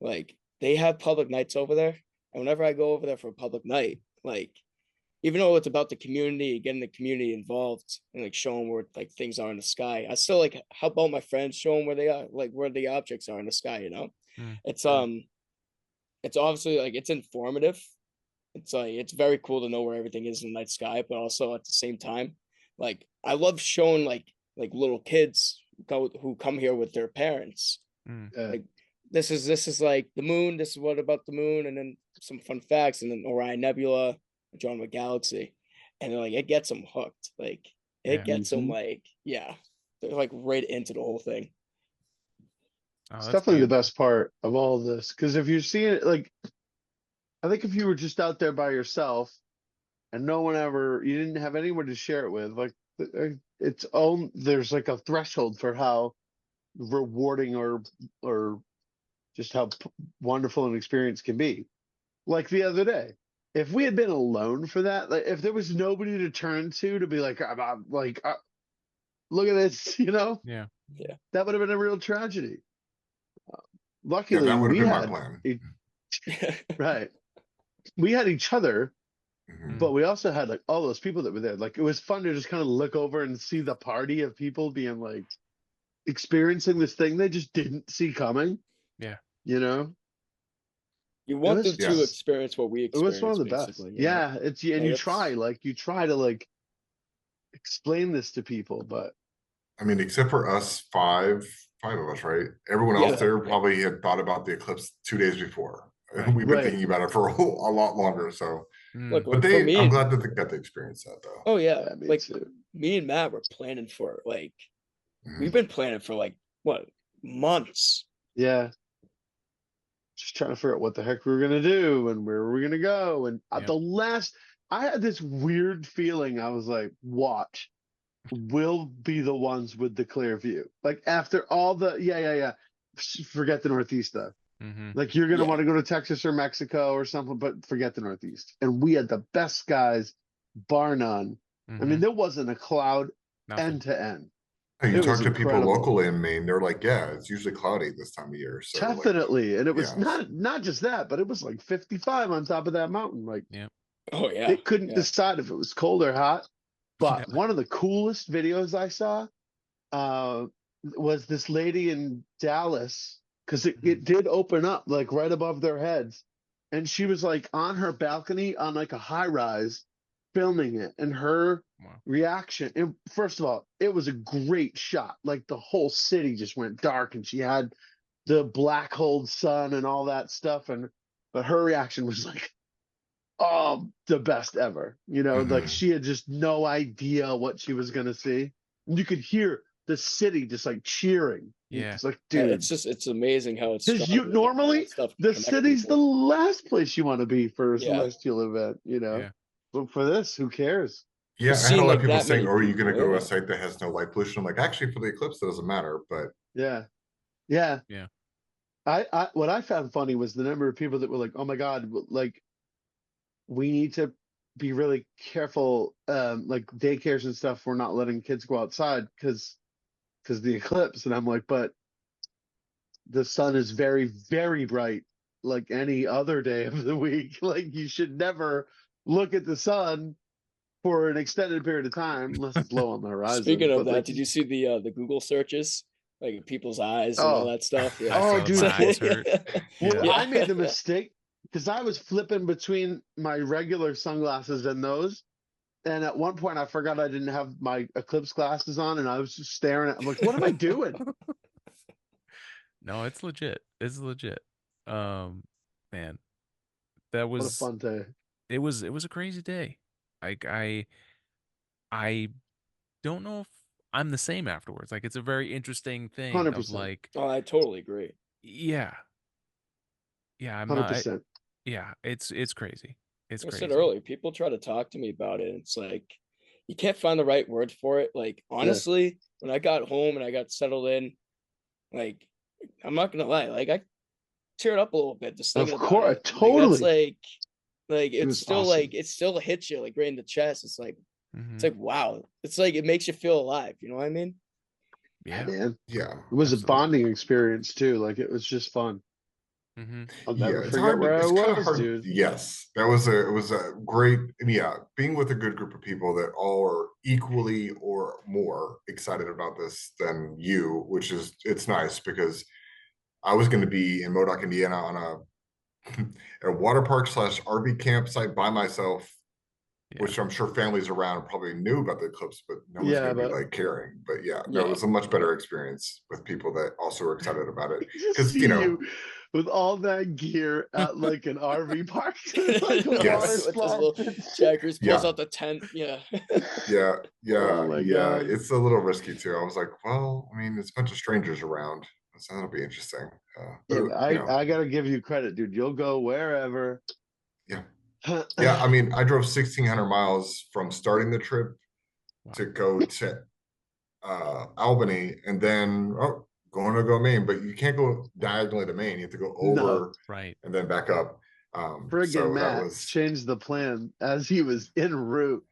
like they have public nights over there. And whenever I go over there for a public night, like even though it's about the community, getting the community involved and like showing where like things are in the sky, I still like help out my friends, show them where they are, like where the objects are in the sky, It's it's obviously like it's informative. It's like it's very cool to know where everything is in the night sky, but also at the same time, like I love showing like little kids who come here with their parents. Like this is like the moon, this is what about the moon, and then some fun facts, and then Orion Nebula, Andromeda Galaxy, and like it gets them hooked. Like it gets them like they're like right into the whole thing. It's definitely the best part of all of this, because if you're seeing it, like I think if you were just out there by yourself and you didn't have anyone to share it with, like there's like a threshold for how rewarding or just how wonderful an experience can be. Like the other day, if we had been alone for that, like if there was nobody to turn to be like, look at this, Yeah. that would have been a real tragedy. Luckily, that would have we been my had plan. right. We had each other, but we also had like all those people that were there. Like it was fun to just kind of look over and see the party of people being like experiencing this thing they just didn't see coming. Yeah. You want them to just experience what we it was experienced. one of the best. basically, Yeah, it's and you try to like explain this to people, but I mean, except for us five of us, right? Everyone else there probably had thought about the eclipse 2 days before. Right. We've been thinking about it for a lot longer. So, Look, but I'm glad that they got to experience that though. Oh yeah, me like too. me and Matt were planning for like we've been planning for like what months. Yeah. Just trying to figure out what the heck we were gonna do and where were we gonna go. And I had this weird feeling. I was like, watch, we'll be the ones with the clear view. Like after all the forget the Northeast stuff. Like you're gonna want to go to Texas or Mexico or something, but forget the Northeast. And we had the best skies, bar none. I mean, there wasn't a cloud end to end. Hey, you talk to people locally in Maine, they're like, yeah, it's usually cloudy this time of year. So definitely. And it was not just that, but it was like 55 on top of that mountain. Like, it couldn't decide if it was cold or hot. But one of the coolest videos I saw was this lady in Dallas, because it did open up like right above their heads. And she was like on her balcony on like a high rise, filming it and her Wow. reaction. And first of all, it was a great shot. Like the whole city just went dark, and she had the black hole sun and all that stuff. But her reaction was like, oh, the best ever. You know, like she had just no idea what she was gonna see. And you could hear the city just like cheering. Yeah. It's like, dude, it's amazing how it's because strong you when normally that stuff can the connect city's the people. last place you want to be for a Yeah. celestial event, you know. Yeah. But for this, who cares? Yeah, I had a Seeing lot of like people that saying, many "Oh, are you people, going to go to a yeah. site that has no light pollution?" I'm like, actually, for the eclipse, that doesn't matter. But Yeah. Yeah. I what I found funny was the number of people that were like, "Oh my God, like we need to be really careful, like daycares and stuff. We're not letting kids go outside because the eclipse." And I'm like, but the sun is very, very bright, like any other day of the week. Like you should never look at the sun for an extended period of time unless it's low on the horizon. Speaking of But that, like, did you see the Google searches, like people's eyes and all oh, that stuff? Yeah. I saw dude, my eyes hurt. well, Yeah. I made the mistake because I was flipping between my regular sunglasses and those. And at one point, I forgot I didn't have my eclipse glasses on, and I was just staring at. I'm like, "What am I doing?" No, it's legit. It's legit. Man, that What a was fun day! it was a crazy day. Like I don't know if I'm the same afterwards. Like it's a very interesting thing of 100%, like, Oh, I totally agree. yeah, I'm not. 100%. Yeah, it's crazy. It's Like I crazy. said earlier, people try to talk to me about it. And it's like you can't find the right word for it. Like honestly, when I got home and I got settled in, like I'm not gonna lie, like I teared up a little bit just Of thinking about course, it. Like that's totally. like It it's was still awesome. like it still hits you like right in the chest. It's Mhm. like wow. It's like it makes you feel alive. You know what I mean? Yeah, Man, yeah, it was a absolutely. bonding experience too. Like it was just fun. Mm-hmm. I'll yeah. never It's forget hard. where I It's kind of was, hard. dude. Yes, it was a great. And yeah, being with a good group of people that all are equally or more excited about this than you, which is it's nice because I was going to be in Modoc, Indiana, on a water park slash RV campsite by myself, Yeah. which I'm sure families around probably knew about the eclipse, but no one's Yeah, going to be but like caring. But yeah, no, Yeah. it was a much better experience with people that also were excited about it. just Because, see you with all that gear at like an RV park, like a water Yes. With this splash. little Jack Reese pulls Yeah. out the tent. Yeah. Oh my yeah, God. it's a little risky too. I was like, well, I mean, it's a bunch of strangers around, so that'll be interesting. Yeah, But but I gotta give you credit, dude. You'll go wherever. yeah, yeah. I mean, I drove 1,600 miles from starting the trip Wow. to go to Albany, and then going to go Maine, but you can't go diagonally to Maine. You have to go No. over Right. and then back up. Friggin' So that Matt was changed the plan as he was en route.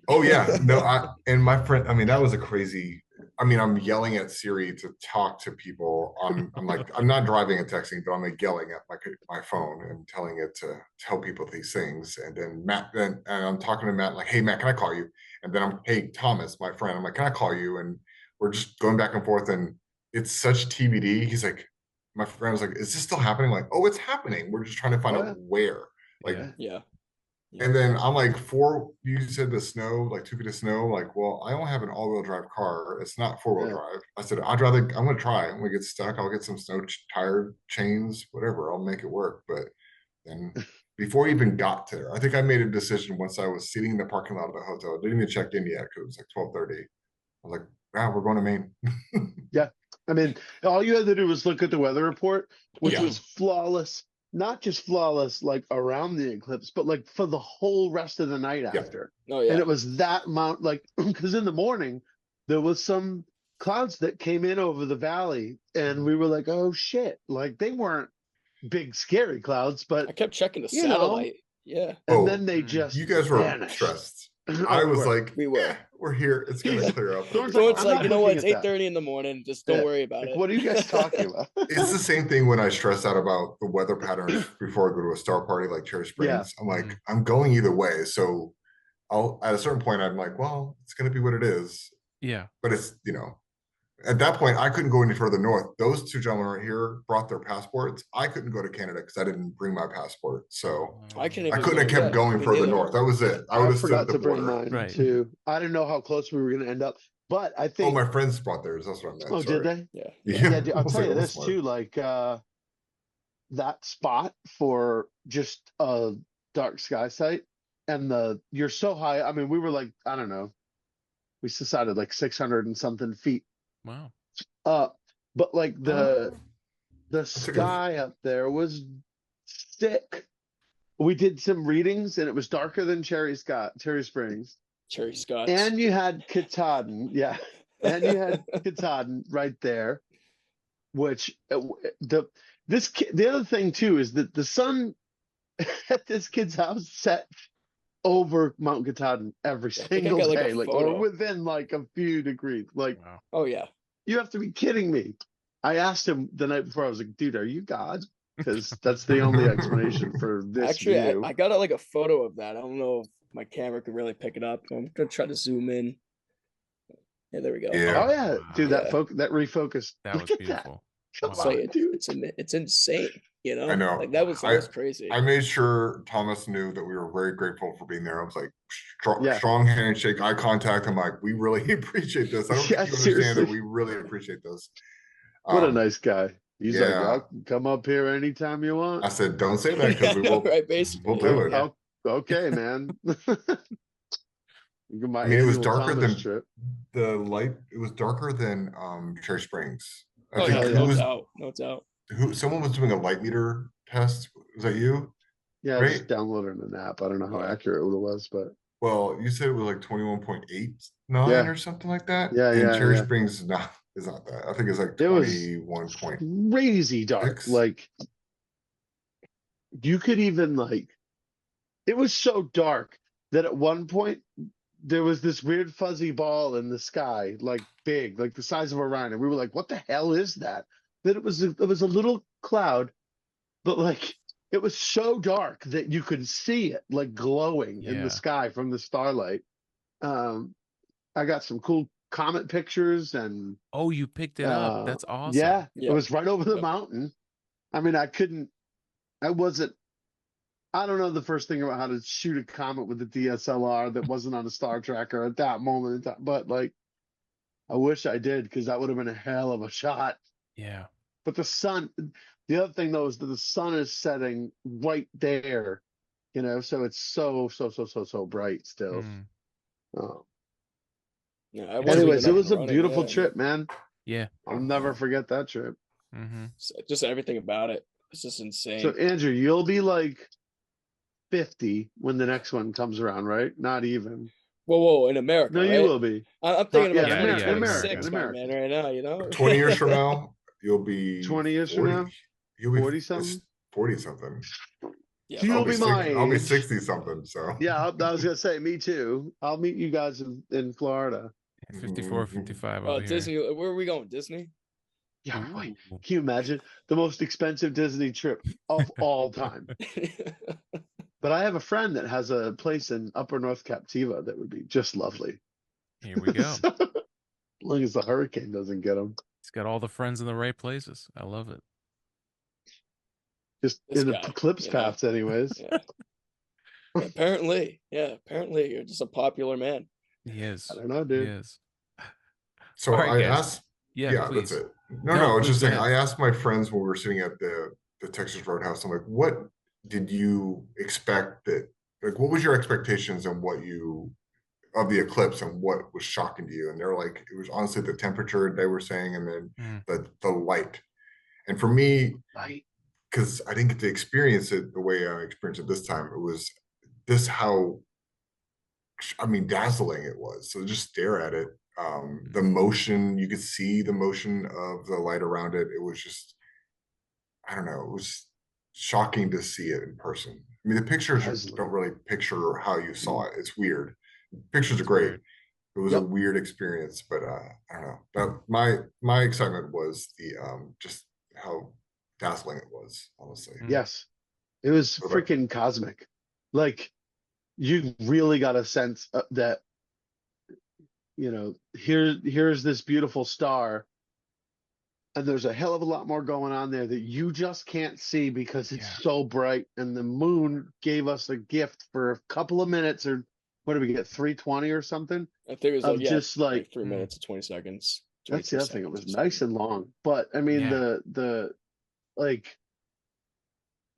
oh yeah, no, and my friend, I mean, that was a crazy. I mean, I'm yelling at Siri to talk to people on. I'm like, I'm not driving and texting, but I'm like yelling at my phone and telling it to tell people these things. And then and I'm talking to Matt, like, hey Matt, can I call you? And then hey Thomas, my friend, I'm like, can I call you? And we're just going back and forth, and it's such TBD. He's like, my friend was like, is this still happening? I'm like, oh, it's happening. We're just trying to find Oh, out yeah. where. Like, Yeah. Yeah. and then I'm like, you said the snow, like 2 feet of snow. Like, well, I don't have an all-wheel drive car. It's not four-wheel Yeah. drive. I said, I'm going to try. I'm going to get stuck. I'll get some snow tire chains, whatever. I'll make it work. But then before I even got there, I think I made a decision once I was sitting in the parking lot of the hotel. Didn't even check in yet because it was like 12:30. I was like, wow, we're going to Maine. Yeah. I mean, all you had to do was look at the weather report, which Yeah. was flawless. Not just flawless, like around the eclipse, but like for the whole rest of the night Yeah. after. Oh yeah. And it was that amount, like, because in the morning, there was some clouds that came in over the valley, and we were like, oh shit. Like, they weren't big, scary clouds, I but, kept checking the you know, satellite. Yeah. and Oh, then they Mm. just you guys were vanished. stressed. Oh, I we was were. like, We were. we're here. It's going to He's- clear up. Thorne's So like, it's I'm like, not you know what? looking It's at that. 8:30 in the morning. Just don't Yeah. worry about Like, it. what are you guys talking about? It's the same thing when I stress out about the weather patterns before I go to a star party like Cherry Springs. I'm like, Mhm. I'm going either way. So I'll at a certain point I'm like, well, it's gonna be what it is. Yeah. But it's At that point, I couldn't go any further north. Those two gentlemen right here brought their passports. I couldn't go to Canada because I didn't bring my passport. So I can't I even couldn't have go. kept Yeah, going me further neither. north. That was it. I would I have stood at forgot the to bring border. mine Right. too. I didn't know how close we were going to end up, but I Oh, think. my friends brought theirs. That's what I meant. Oh, Sorry. did they? Yeah. Yeah, dude, I I'll was tell like, you oh, this smart. too. Like that spot for just a dark sky site, and you're so high. I mean, we were like, I don't know, we decided like 600 and something feet Wow. up, but like the took a- sky up there was sick. We did some readings, and it was darker than Cherry Springs, Cherry Scotch. and you had Katahdin, yeah, and you had Katahdin right there, which the other thing too is that the sun at this kid's house set over Mount Katahdin every I think I single got, like, a day, like or photo. within like a few degrees. Like, Wow. Oh yeah. you have to be kidding me. I asked him the night before. I was like, "Dude, are you God?" Because that's the only explanation for this Actually, view. I got like a photo of that. I don't know if my camera could really pick it up. I'm gonna try to zoom in. Yeah, there we go. Yeah. Oh yeah, dude, Yeah. that refocused. That Look was at beautiful. Come It's Wow. like on, dude. it's insane. You know, I know. like that was crazy. I made sure Thomas knew that we were very grateful for being there. I was like, Yeah. strong handshake, eye contact. I'm like, we really appreciate this. I don't Yeah, think you understand that seriously. we really appreciate this. What a nice guy. He's like, yeah. "I'll come up here anytime you want." I said, don't say that because Yeah, we I know, will. right? Basically, we'll do it. Yeah. Okay, man. My I mean, it was annual darker Thomas than trip. the light. It was darker than Cherry Springs. I Oh think yeah, yeah. no doubt, no doubt. someone was doing a light meter test. Was that you? Yeah, I Right? just downloaded an app. I don't know how Yeah. accurate it was, but Well, you said it was like 21.89 Yeah. or something like that. Yeah, and yeah, Cherry yeah. Springs is not that. I think it's like It was 21.6. crazy dark. Like you could even like it was so dark that at one point there was this weird fuzzy ball in the sky, like big, like the size of Orion. And we were like, what the hell is that? That it was a little cloud, but like it was so dark that you could see it like glowing in Yeah. the sky from the starlight. I got some cool comet pictures and Oh, you picked it up. That's awesome. yeah, Yeah. it was right over the Yep. mountain. I mean, I don't know the first thing about how to shoot a comet with a DSLR that wasn't on a star tracker at that moment in time, but like, I wish I did because that would have been a hell of a shot. Yeah. But the other thing though is that the sun is setting right there, so it's so bright still. Mm. Yeah, I wasn't Anyways, even it up was a and running, beautiful yeah, trip, man. Yeah. I'll never forget that trip. Mm-hmm. Just everything about it. It's just insane. So Andrew, you'll be like 50 when the next one comes around, right? Not even. Whoa, in America, No, right? you will be. I'm thinking Yeah, about in 2026, America. my man, right now. You know, 20 years from now, you'll be 20 years from 40. now? You'll be 40-something? 40 something. Yeah, So you'll be my I'll be age. 60 something. So Yeah, I was gonna say, me too. I'll meet you guys in Florida. 54, 55 over here. Disney. Where are we going? Disney? Yeah, wait. Ooh. Can you imagine the most expensive Disney trip of all time? But I have a friend that has a place in Upper North Captiva that would be just lovely. Here we go. So, as long as the hurricane doesn't get him. He's got all the friends in the right places. I love it. Just This in the guy, eclipse you know? paths, anyways. Yeah. Apparently, you're just a popular man. He is. I don't know, He dude. is. so All right, I guys. asked. Yeah, Yeah, please. that's it. No, No, it's please just go saying. ahead. I asked my friends when we were sitting at the Texas Roadhouse. I'm like, what did you expect that? Like, what was your expectations and what you of the eclipse and what was shocking to you? And they're like, it was honestly the temperature they were saying, and then the light. And for me, Right. because I didn't get to experience it the way I experienced it this time, it was how dazzling it was. So just stare at it. The motion, you could see the motion of the light around it. It was just, I don't know, it was shocking to see it in person. I mean, the pictures don't really picture how you saw it. It's weird. Pictures are great. Weird. It was a weird experience, but I don't know. That my excitement was the just how dazzling it was, honestly. Yes. It was What about- freaking cosmic. Like, you really got a sense that you know, here's this beautiful star, and there's a hell of a lot more going on there that you just can't see because it's Yeah. so bright. And the moon gave us a gift for a couple of minutes, or what did we get, 320 or something, I think it was of like, yeah, just like, like 3 minutes and 20 seconds, that's 23 the other thing. It seconds was or nice something. and long. But I mean, Yeah. the like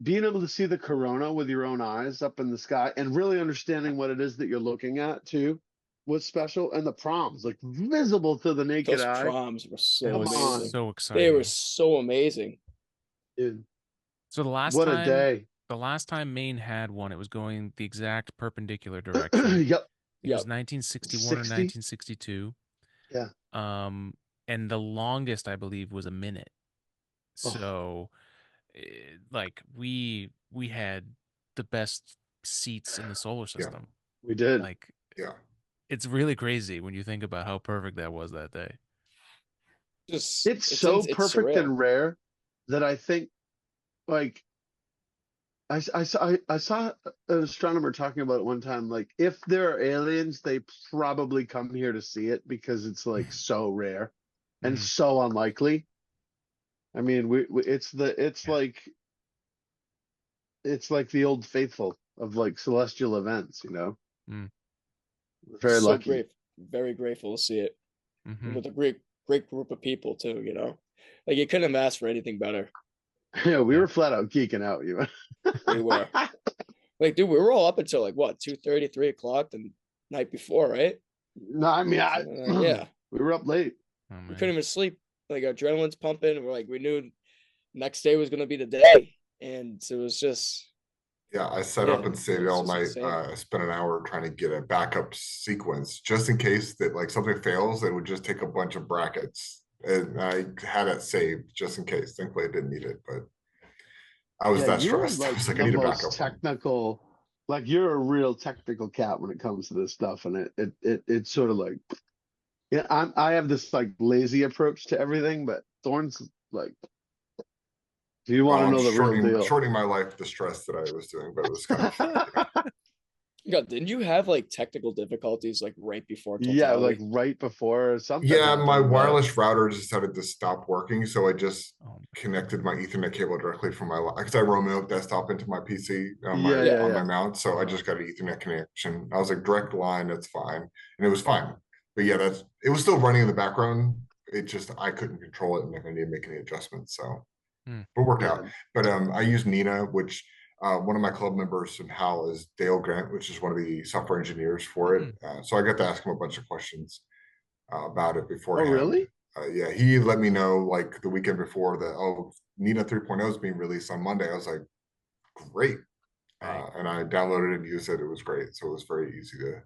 being able to see the corona with your own eyes up in the sky and really understanding what it is that you're looking at too was special. And the proms, like visible to the naked Those eye. proms were so Come on, amazing. So They were exciting. so amazing. dude. So What a day. the last time Maine had one, it was going the exact perpendicular direction. Yep. It was Yep. 1961 or 60. 1962. Yeah. And the longest I believe was a minute. Oh, So, like we had the best seats in the solar Yeah. system. we did. Like Yeah. it's really crazy when you think about how perfect that was that day. Just It's so it's perfect surreal. and rare that I think, like, I saw an astronomer talking about it one time. Like, if there are aliens, they probably come here to see it because it's like so rare and Mhm. so unlikely. I mean, it's Yeah. it's like the old faithful of like celestial events, you know. Mm. We're very So lucky. great, very grateful to see it Hmm. with a great group of people too. You know, like you couldn't have asked for anything better. Yeah, we Yeah. were flat out geeking out, you We were like, dude, we were all up until like what 2:30, 3 o'clock the night before, right? No, I mean, Something like, yeah, we were up late. Oh we man. couldn't even sleep. Like our adrenaline's pumping. We're like, we knew next day was gonna be the day, and it was just, Yeah, I sat yeah, up and it stayed was all just night. insane. I spent an hour trying to get a backup sequence just in case that like something fails. It would just take a bunch of brackets, and I had it saved just in case. Thankfully, I didn't need it, but I was Yeah, that you're stressed. I like was like, I the need a most backup one. technical, like you're a real technical cat when it comes to this stuff, and it's sort of like, yeah, I have this like lazy approach to everything, but Thorne's like, do you want Well, to I'm know the real deal? shortening my life, the stress that I was doing, but it was kind of fun. Yeah. Yeah, didn't you have like technical difficulties like right before Yeah, like totality? right before something Yeah, my happened, but wireless router decided to stop working, so I just Oh, connected my Ethernet cable directly from my because I remote desktop into my PC yeah, Yeah, on yeah, my mount, so I just got an Ethernet connection. I was like direct line, that's fine, and it was fine. But yeah, it was still running in the background. It just I couldn't control it, and I didn't make any adjustments. So, hmm. but it worked yeah, out. But I use Nina, which one of my club members from Hal is Dale Grant, which is one of the software engineers for it. Hmm. So I got to ask him a bunch of questions about it Oh, beforehand. really? Yeah, he let me know like the weekend before that, oh, Nina 3.0 is being released on Monday. I was like, great. Right. And I downloaded it and used it. It was great. So it was very easy to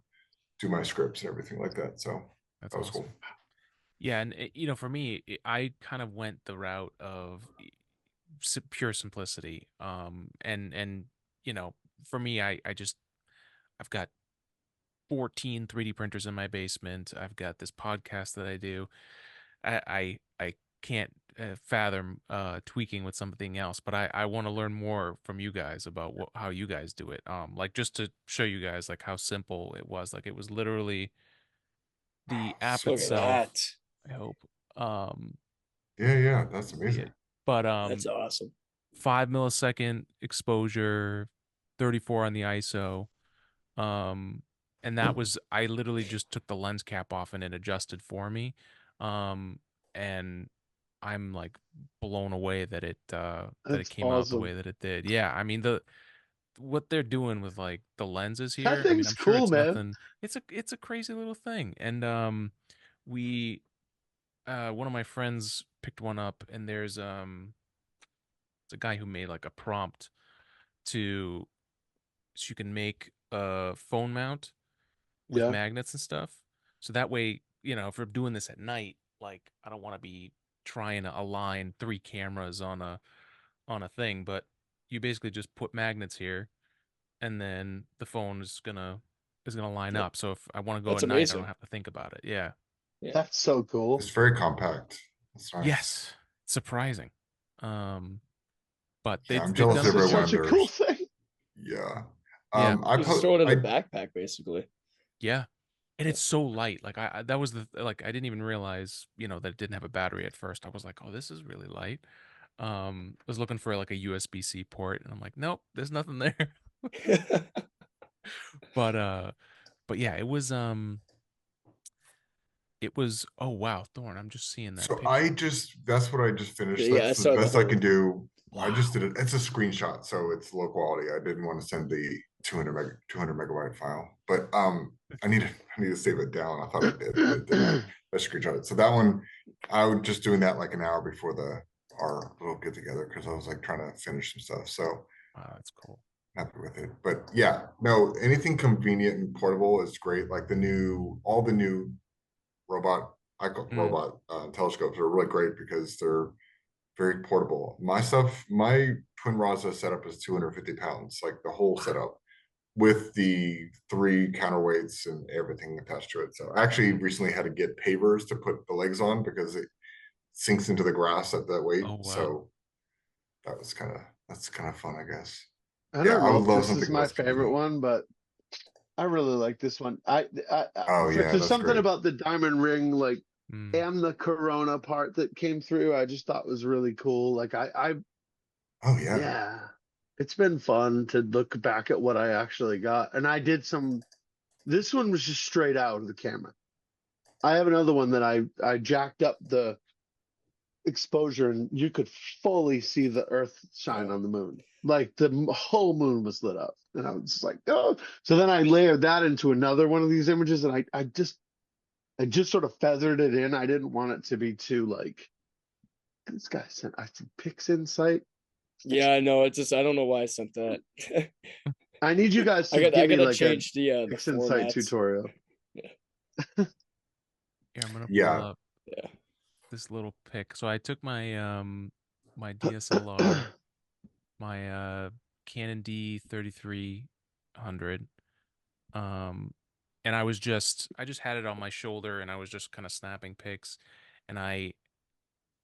do my scripts and everything like that. So That's that was awesome. cool. Yeah, and for me, I kind of went the route of pure simplicity. And for me, I just I've got 14 3D printers in my basement. I've got this podcast that I do. I can't fathom tweaking with something else, but I want to learn more from you guys about how you guys do it. Like just to show you guys like how simple it was. Like it was literally the app So look at cool. itself. that. I hope. Um, Yeah, that's see it, amazing. but That's awesome. 5 millisecond exposure, 34 on the ISO. Um, and that was I literally just took the lens cap off and it adjusted for me. And I'm like blown away that it That's came out the awesome. way that it did. Yeah, I mean what they're doing with like the lenses That here. I mean, thing's I'm sure cool, it's man. nothing. It's a crazy little thing. And we one of my friends picked one up, and it's a guy who made like a prompt to so you can make a phone mount with Yeah, magnets and stuff. So that way, if we're doing this at night, like I don't want to be trying to align three cameras on a thing, but you basically just put magnets here and then the phone is gonna line Yep. up. So if I want to go That's at night, I don't amazing. have to think about it. Yeah. Yeah. that's so cool. It's very compact. It's nice. Yes. Surprising. Um, but Yeah, I'm they've jealous done a It's good just everyone. such job. a cool There's thing. yeah. Yeah. You just throw it in a I backpack basically. Yeah. And it's so light. Like that was like, I didn't even realize, that it didn't have a battery at first. I was like, oh, this is really light. I was looking for like a USB-C port, and I'm like, nope, there's nothing there. But yeah, it was, oh wow, Thorne, I'm just seeing that So picture. that's what I just finished. Yeah, I That's the saw the best I whole. can do. I just Wow. did it. It's a screenshot, so it's low quality. I didn't want to send the 200 megabyte file, but I need to save it down. I thought I did, but it didn't. I screenshot it. So that one, I was just doing that like an hour before our little get together because I was like trying to finish some stuff. So Wow, that's cool. happy with it. But yeah, no, anything convenient and portable is great. Like all the new robot Mm. telescopes are really great because they're very portable. My twin Raza setup is 250 pounds, like the whole setup with the 3 counterweights and everything attached to it. So I actually recently had to get pavers to put the legs on because it sinks into the grass at that weight. Oh wow. So that's kind of fun, I guess. I Yeah, don't I know would if love this is something my less favorite convenient. one, but I really like this one. Oh yeah, There's that's something great. about the diamond ring, like, Mm. and the corona part that came through. I just thought was really cool. Like Oh yeah. yeah, it's been fun to look back at what I actually got. And I did some. This one was just straight out of the camera. I have another one that I jacked up the exposure, and you could fully see the Earth shine Oh, on the moon. Like whole moon was lit up, and I was just like, oh. So then I layered that into another one of these images, and I just sort of feathered it in. I didn't want it to be too like this guy sent. I think Pix Insight. yeah, I know. It's just I don't know why I sent that. I need you guys to I give me gotta like a change the Pix Insight formats. tutorial. Yeah, Here, I'm gonna pull Yeah. up yeah. this little pic. So I took my DSLR, my Canon D3300, and I just had it on my shoulder, and I was just kind of snapping pics, and I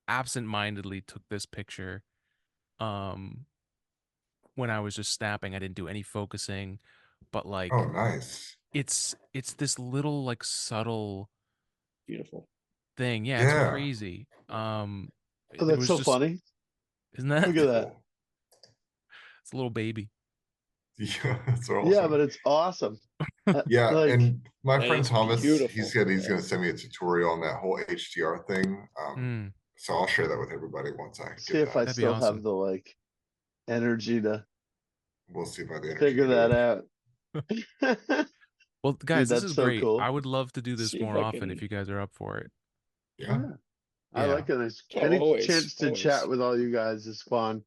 absent-mindedly took this picture um when I was just snapping. I didn't do any focusing, but Oh like nice. it's this little like subtle Beautiful. thing. Yeah, it's Yeah. crazy. Oh, It that's was so just, funny. isn't that? Look at that. Cool. It's a little baby. Yeah, that's Yeah, but awesome. it's awesome. Yeah, Like, and my That friend is Thomas, he beautiful. said he's Yeah. going to send me a tutorial on that whole HDR thing. Mm, So I'll share that with everybody once I see get if that. I that'd be still have awesome. the like energy to We'll see if I have the energy figure to do that it. out. Well, Dude, guys, this that's is so great. I cool. would love to do this See if more I often if can. you guys are up for it. Yeah. Yeah, I Yeah, like it. Oh, Any always, chance to always. chat with all you guys is fun.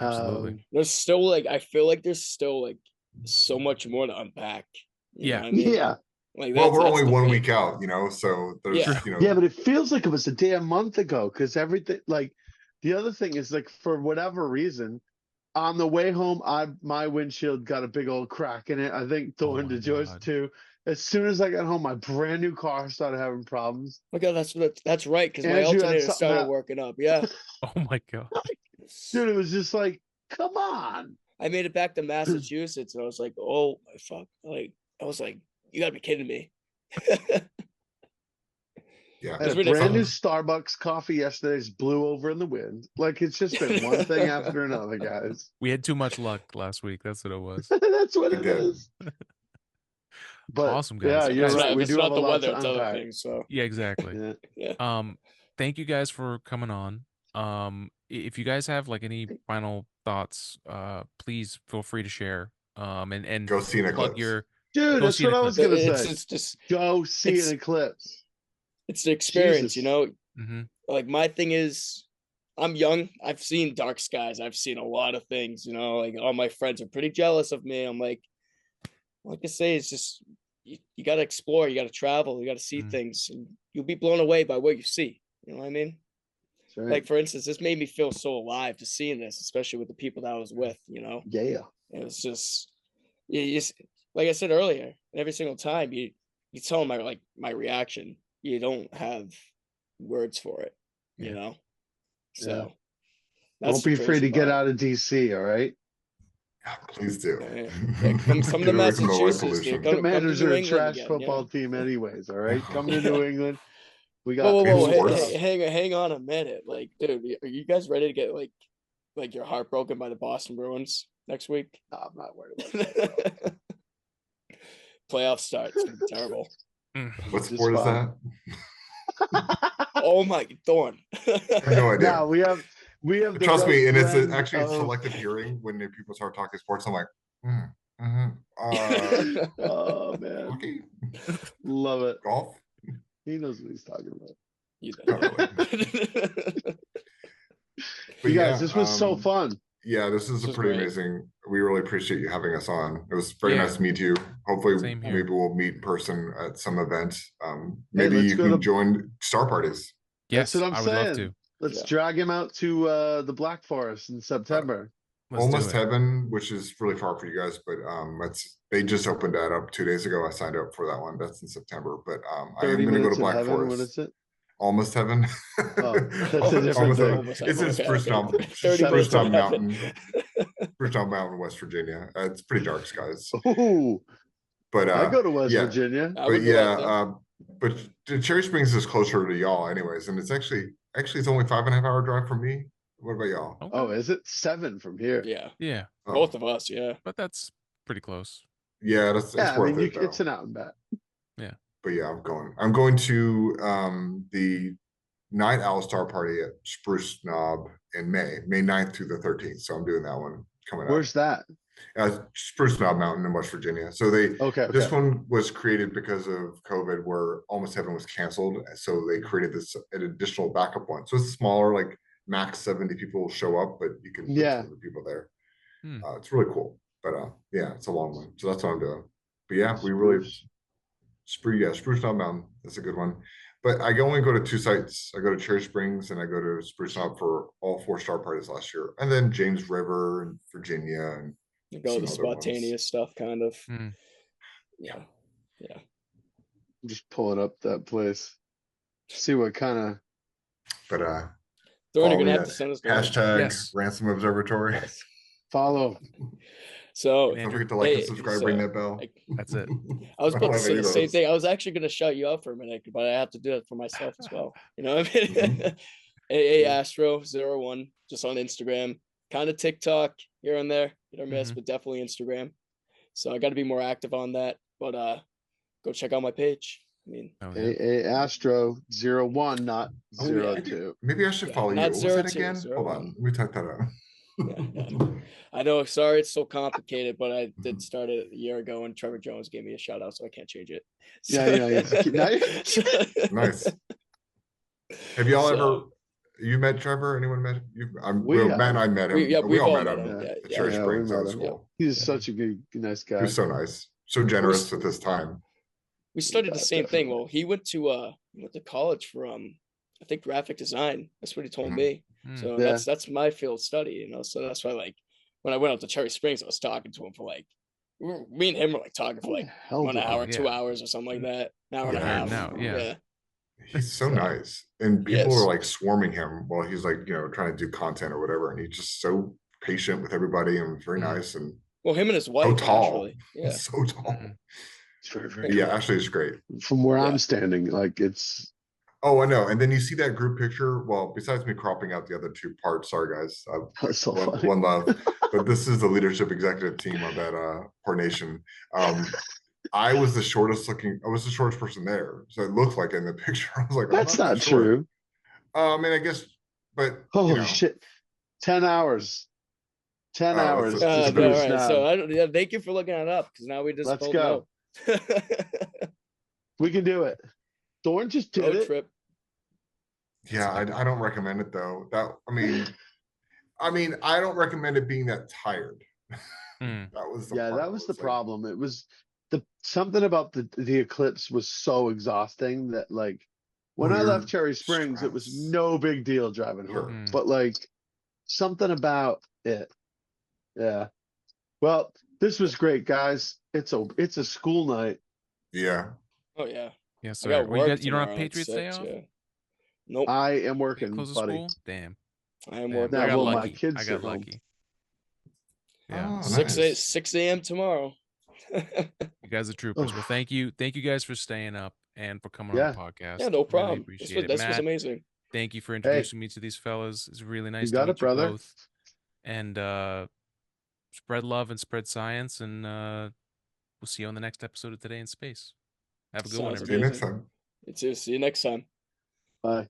absolutely. There's still like I feel like there's still like so much more to unpack. You know Yeah, what I mean? Yeah. Like Well, we're that's only the 1 week thing. out, so Yeah. true. there's, Yeah, but it feels like it was a damn month ago because everything, like, the other thing is, like, for whatever reason, on the way home, my windshield got a big old crack in it. I think Oh Thorne my did yours God. too. As soon as I got home, my brand new car started having problems. Okay, that's right, because my Andrew had alternator something started happen. working up. Yeah. Oh my God. Dude, it was just like, come on. I made it back to Massachusetts and I was like, oh my fuck. Like I was like, you gotta be kidding me. yeah. I had It's a brand new ridiculous. Starbucks coffee yesterday, just blew over in the wind. Like, it's just been one thing after another, guys. We had too much luck last week. That's what it was. That's what We it did. is. But Awesome, yeah, guys. If you're it's Guys, right. not if We it's do have not a the lot weather, to it's other unpack. things. So yeah, exactly. Yeah. yeah. Thank you guys for coming on. If you guys have like any final thoughts, please feel free to share. And Go see an plug eclipse. your Dude, go that's see an what I was eclipse. gonna It's say. it's just Go see an it's eclipse. it's the experience, Jesus. Mm-hmm. Like my thing is I'm young. I've seen dark skies. I've seen a lot of things, like all my friends are pretty jealous of me. I'm like I say, it's just you gotta explore, you gotta travel, you gotta see Mm. things, and you'll be blown away by what you see. You know what I mean? That's right. Like for instance, this made me feel so alive to seeing this, especially with the people that I was with. Yeah. It was just like I said earlier, every single time you tell them my reaction, you don't have words for it, you Yeah. know. Yeah. So that's Don't the be afraid crazy to get part. out of DC, all right? Please do. Yeah, come to Get away from the noise Massachusetts, dude. pollution. Come to Commanders New are a England trash again, football yeah. team anyways, all right? Come to New England. We got Whoa, Team hey, sports. hang on a minute. Like, dude, are you guys ready to get like your heart broken by the Boston Bruins next week? No, I'm not worried about that. Playoff start. It's gonna be terrible. What Just sport is fine. that? Oh my Thorne. I have no idea. Now we have the Trust me, right and it's blend actually a of- selective hearing when people start talking sports. I'm like, oh man, hockey, love it. golf. He knows what he's talking about. You But You guys, this was so fun. Yeah, this is This was pretty great. amazing. We really appreciate you having us on. It was very Yeah. nice to meet you. Hopefully, Same here. maybe we'll meet in person at some event. Hey, Maybe let's you go can to- join Star Parties. Yes, That's what I'm I would love saying. to. Let's Yeah. drag him out to the Black Forest in September. Let's Almost do it. Heaven, which is really far for you guys, but they just opened that up 2 days ago. I signed up for that one. That's in September. But I am 30 going to go minutes to in Black heaven. Forest. What is it? Almost Heaven. Oh, that's a different Almost thing. Heaven. It's in Okay, Spruce okay. Knob, 30 minutes Spruce Knob in Mountain, heaven. Spruce Knob Mountain, West Virginia. It's pretty dark skies, Ooh, but I go to West yeah. Virginia. I But would go out there. but the Cherry Springs is closer to y'all, anyways, and it's actually it's only 5.5 hour drive from me. What about y'all? Okay. Oh, is it 7 from here? Yeah, Yeah, Oh, both of us. Yeah. but that's pretty close. yeah, it's Yeah, I worth mean, it though. it's an out and back. But yeah, I'm going to the Night Owl Star Party at Spruce Knob in May 9th through the 13th. So I'm doing that one coming Where's that? up. Spruce Knob Mountain in West Virginia. So Okay. this one was created because of COVID, where Almost Heaven was canceled. So they created an additional backup one. So it's smaller, like max 70 people will show up, but you can put Yeah. 200 people there. Hmm. It's really cool. But yeah, it's a long one. So that's what I'm doing. But yeah, we really Spruce Knob Mountain. That's a good one. But I only go to 2 sites. I go to Cherry Springs and I go to Spruce Knob for all 4 star parties last year, and then James River and Virginia and You go with the some other spontaneous stuff, kind of. Hmm. Yeah. I'm just pulling up that place. See what kind of. But Thorne, follow you're me gonna have at to send us. hashtag Yes. Ransom Observatory. Follow. So Don't forget to like and Hey, subscribe, so, ring that bell. like, That's it. I was I about don't to have say any the of same those. thing. I was actually gonna shut you up for a minute, but I have to do it for myself as well. You know what I mean? Mhm. AA Astro 01, just on Instagram, kind of TikTok here and there, hit or miss, Mhm. but definitely Instagram. So I got to be more active on that. But go check out my page. I mean, Oh, yeah. AA Astro 01, not Oh, yeah. 02. Maybe I should Yeah, follow you. not What was 02, that again? Hold 01. on. Let me type that out. Yeah. I know. Sorry, it's so complicated, but I did start it a year ago, and Trevor Jones gave me a shout out, so I can't change it. Nice. Have y'all So- ever you met Trevor? Anyone met you? We Matt and I met him. We've we all all met met him him. Yeah. at Cherry Yeah, Springs. we That met was him. cool. He's Yeah. such a nice He guy. was so nice, so generous with his time. We studied the same thing. Definitely. Well, he went to college for I think graphic design. That's what he told Mhm. me. Hmm. So Yeah. that's my field study, you know. So that's why, like, when I went out to Cherry Springs, I was talking to him for like, me and him were like talking for What like the hell 1 did- hour, yeah. 2 hours, or something like that. An hour and a Yeah, half. now, yeah. He's so So- nice, and people Yes. are like swarming him while he's like trying to do content or whatever, and he's just so patient with everybody and very Mhm. nice and Well, him and his wife. so tall. Actually. Yeah. So tall. Mhm. It's very, very But yeah, cool. Ashley is great. From where Yeah. I'm standing, like it's Oh, I know. And then you see that group picture. Well, besides me cropping out the other 2 parts, sorry guys, that's so one, funny. one love. But this is the leadership executive team of that coordination. I was the shortest person there. So it looked like in the picture. I was like, I'm That's that not short. true. And I guess, but Holy shit. 10 hours. 10 Oh, hours. it's to a- All Spruce right. Knob. So thank you for looking it up, because now we just Let's both go. know. We can do it. Thorne just did Road it. trip. yeah, I don't recommend it though. I mean, I don't recommend it being that tired. Hmm. That was the Yeah, part. that was the like, problem. It was something about the eclipse was so exhausting that like when I you're left Cherry Springs, it was stressed. no big deal driving Sure. home. Mm. But like something about it. Yeah. Well, this was great, guys. It's a school night. Yeah. Oh yeah. Yes, I sir. got Well, work you don't have tomorrow at Patriots Day 6, off? yeah. Nope. I am They working, close the buddy. school? Damn. I am Damn. working. Nah, I got well, my lucky. kids I sit got home. lucky. Yeah. Oh, 6 a.m. tomorrow. You guys are troopers. Oh. Well, thank you guys for staying up and for coming Yeah. on the podcast. Yeah, no Really problem. appreciate it. This was Matt, amazing. thank you for introducing me to these fellas. It's really nice to got meet it, brother. you both. And spread love and spread science, and we'll see you on the next episode of Today in Space. Have a good one, Sounds see you everybody. next time. See you next time. Bye.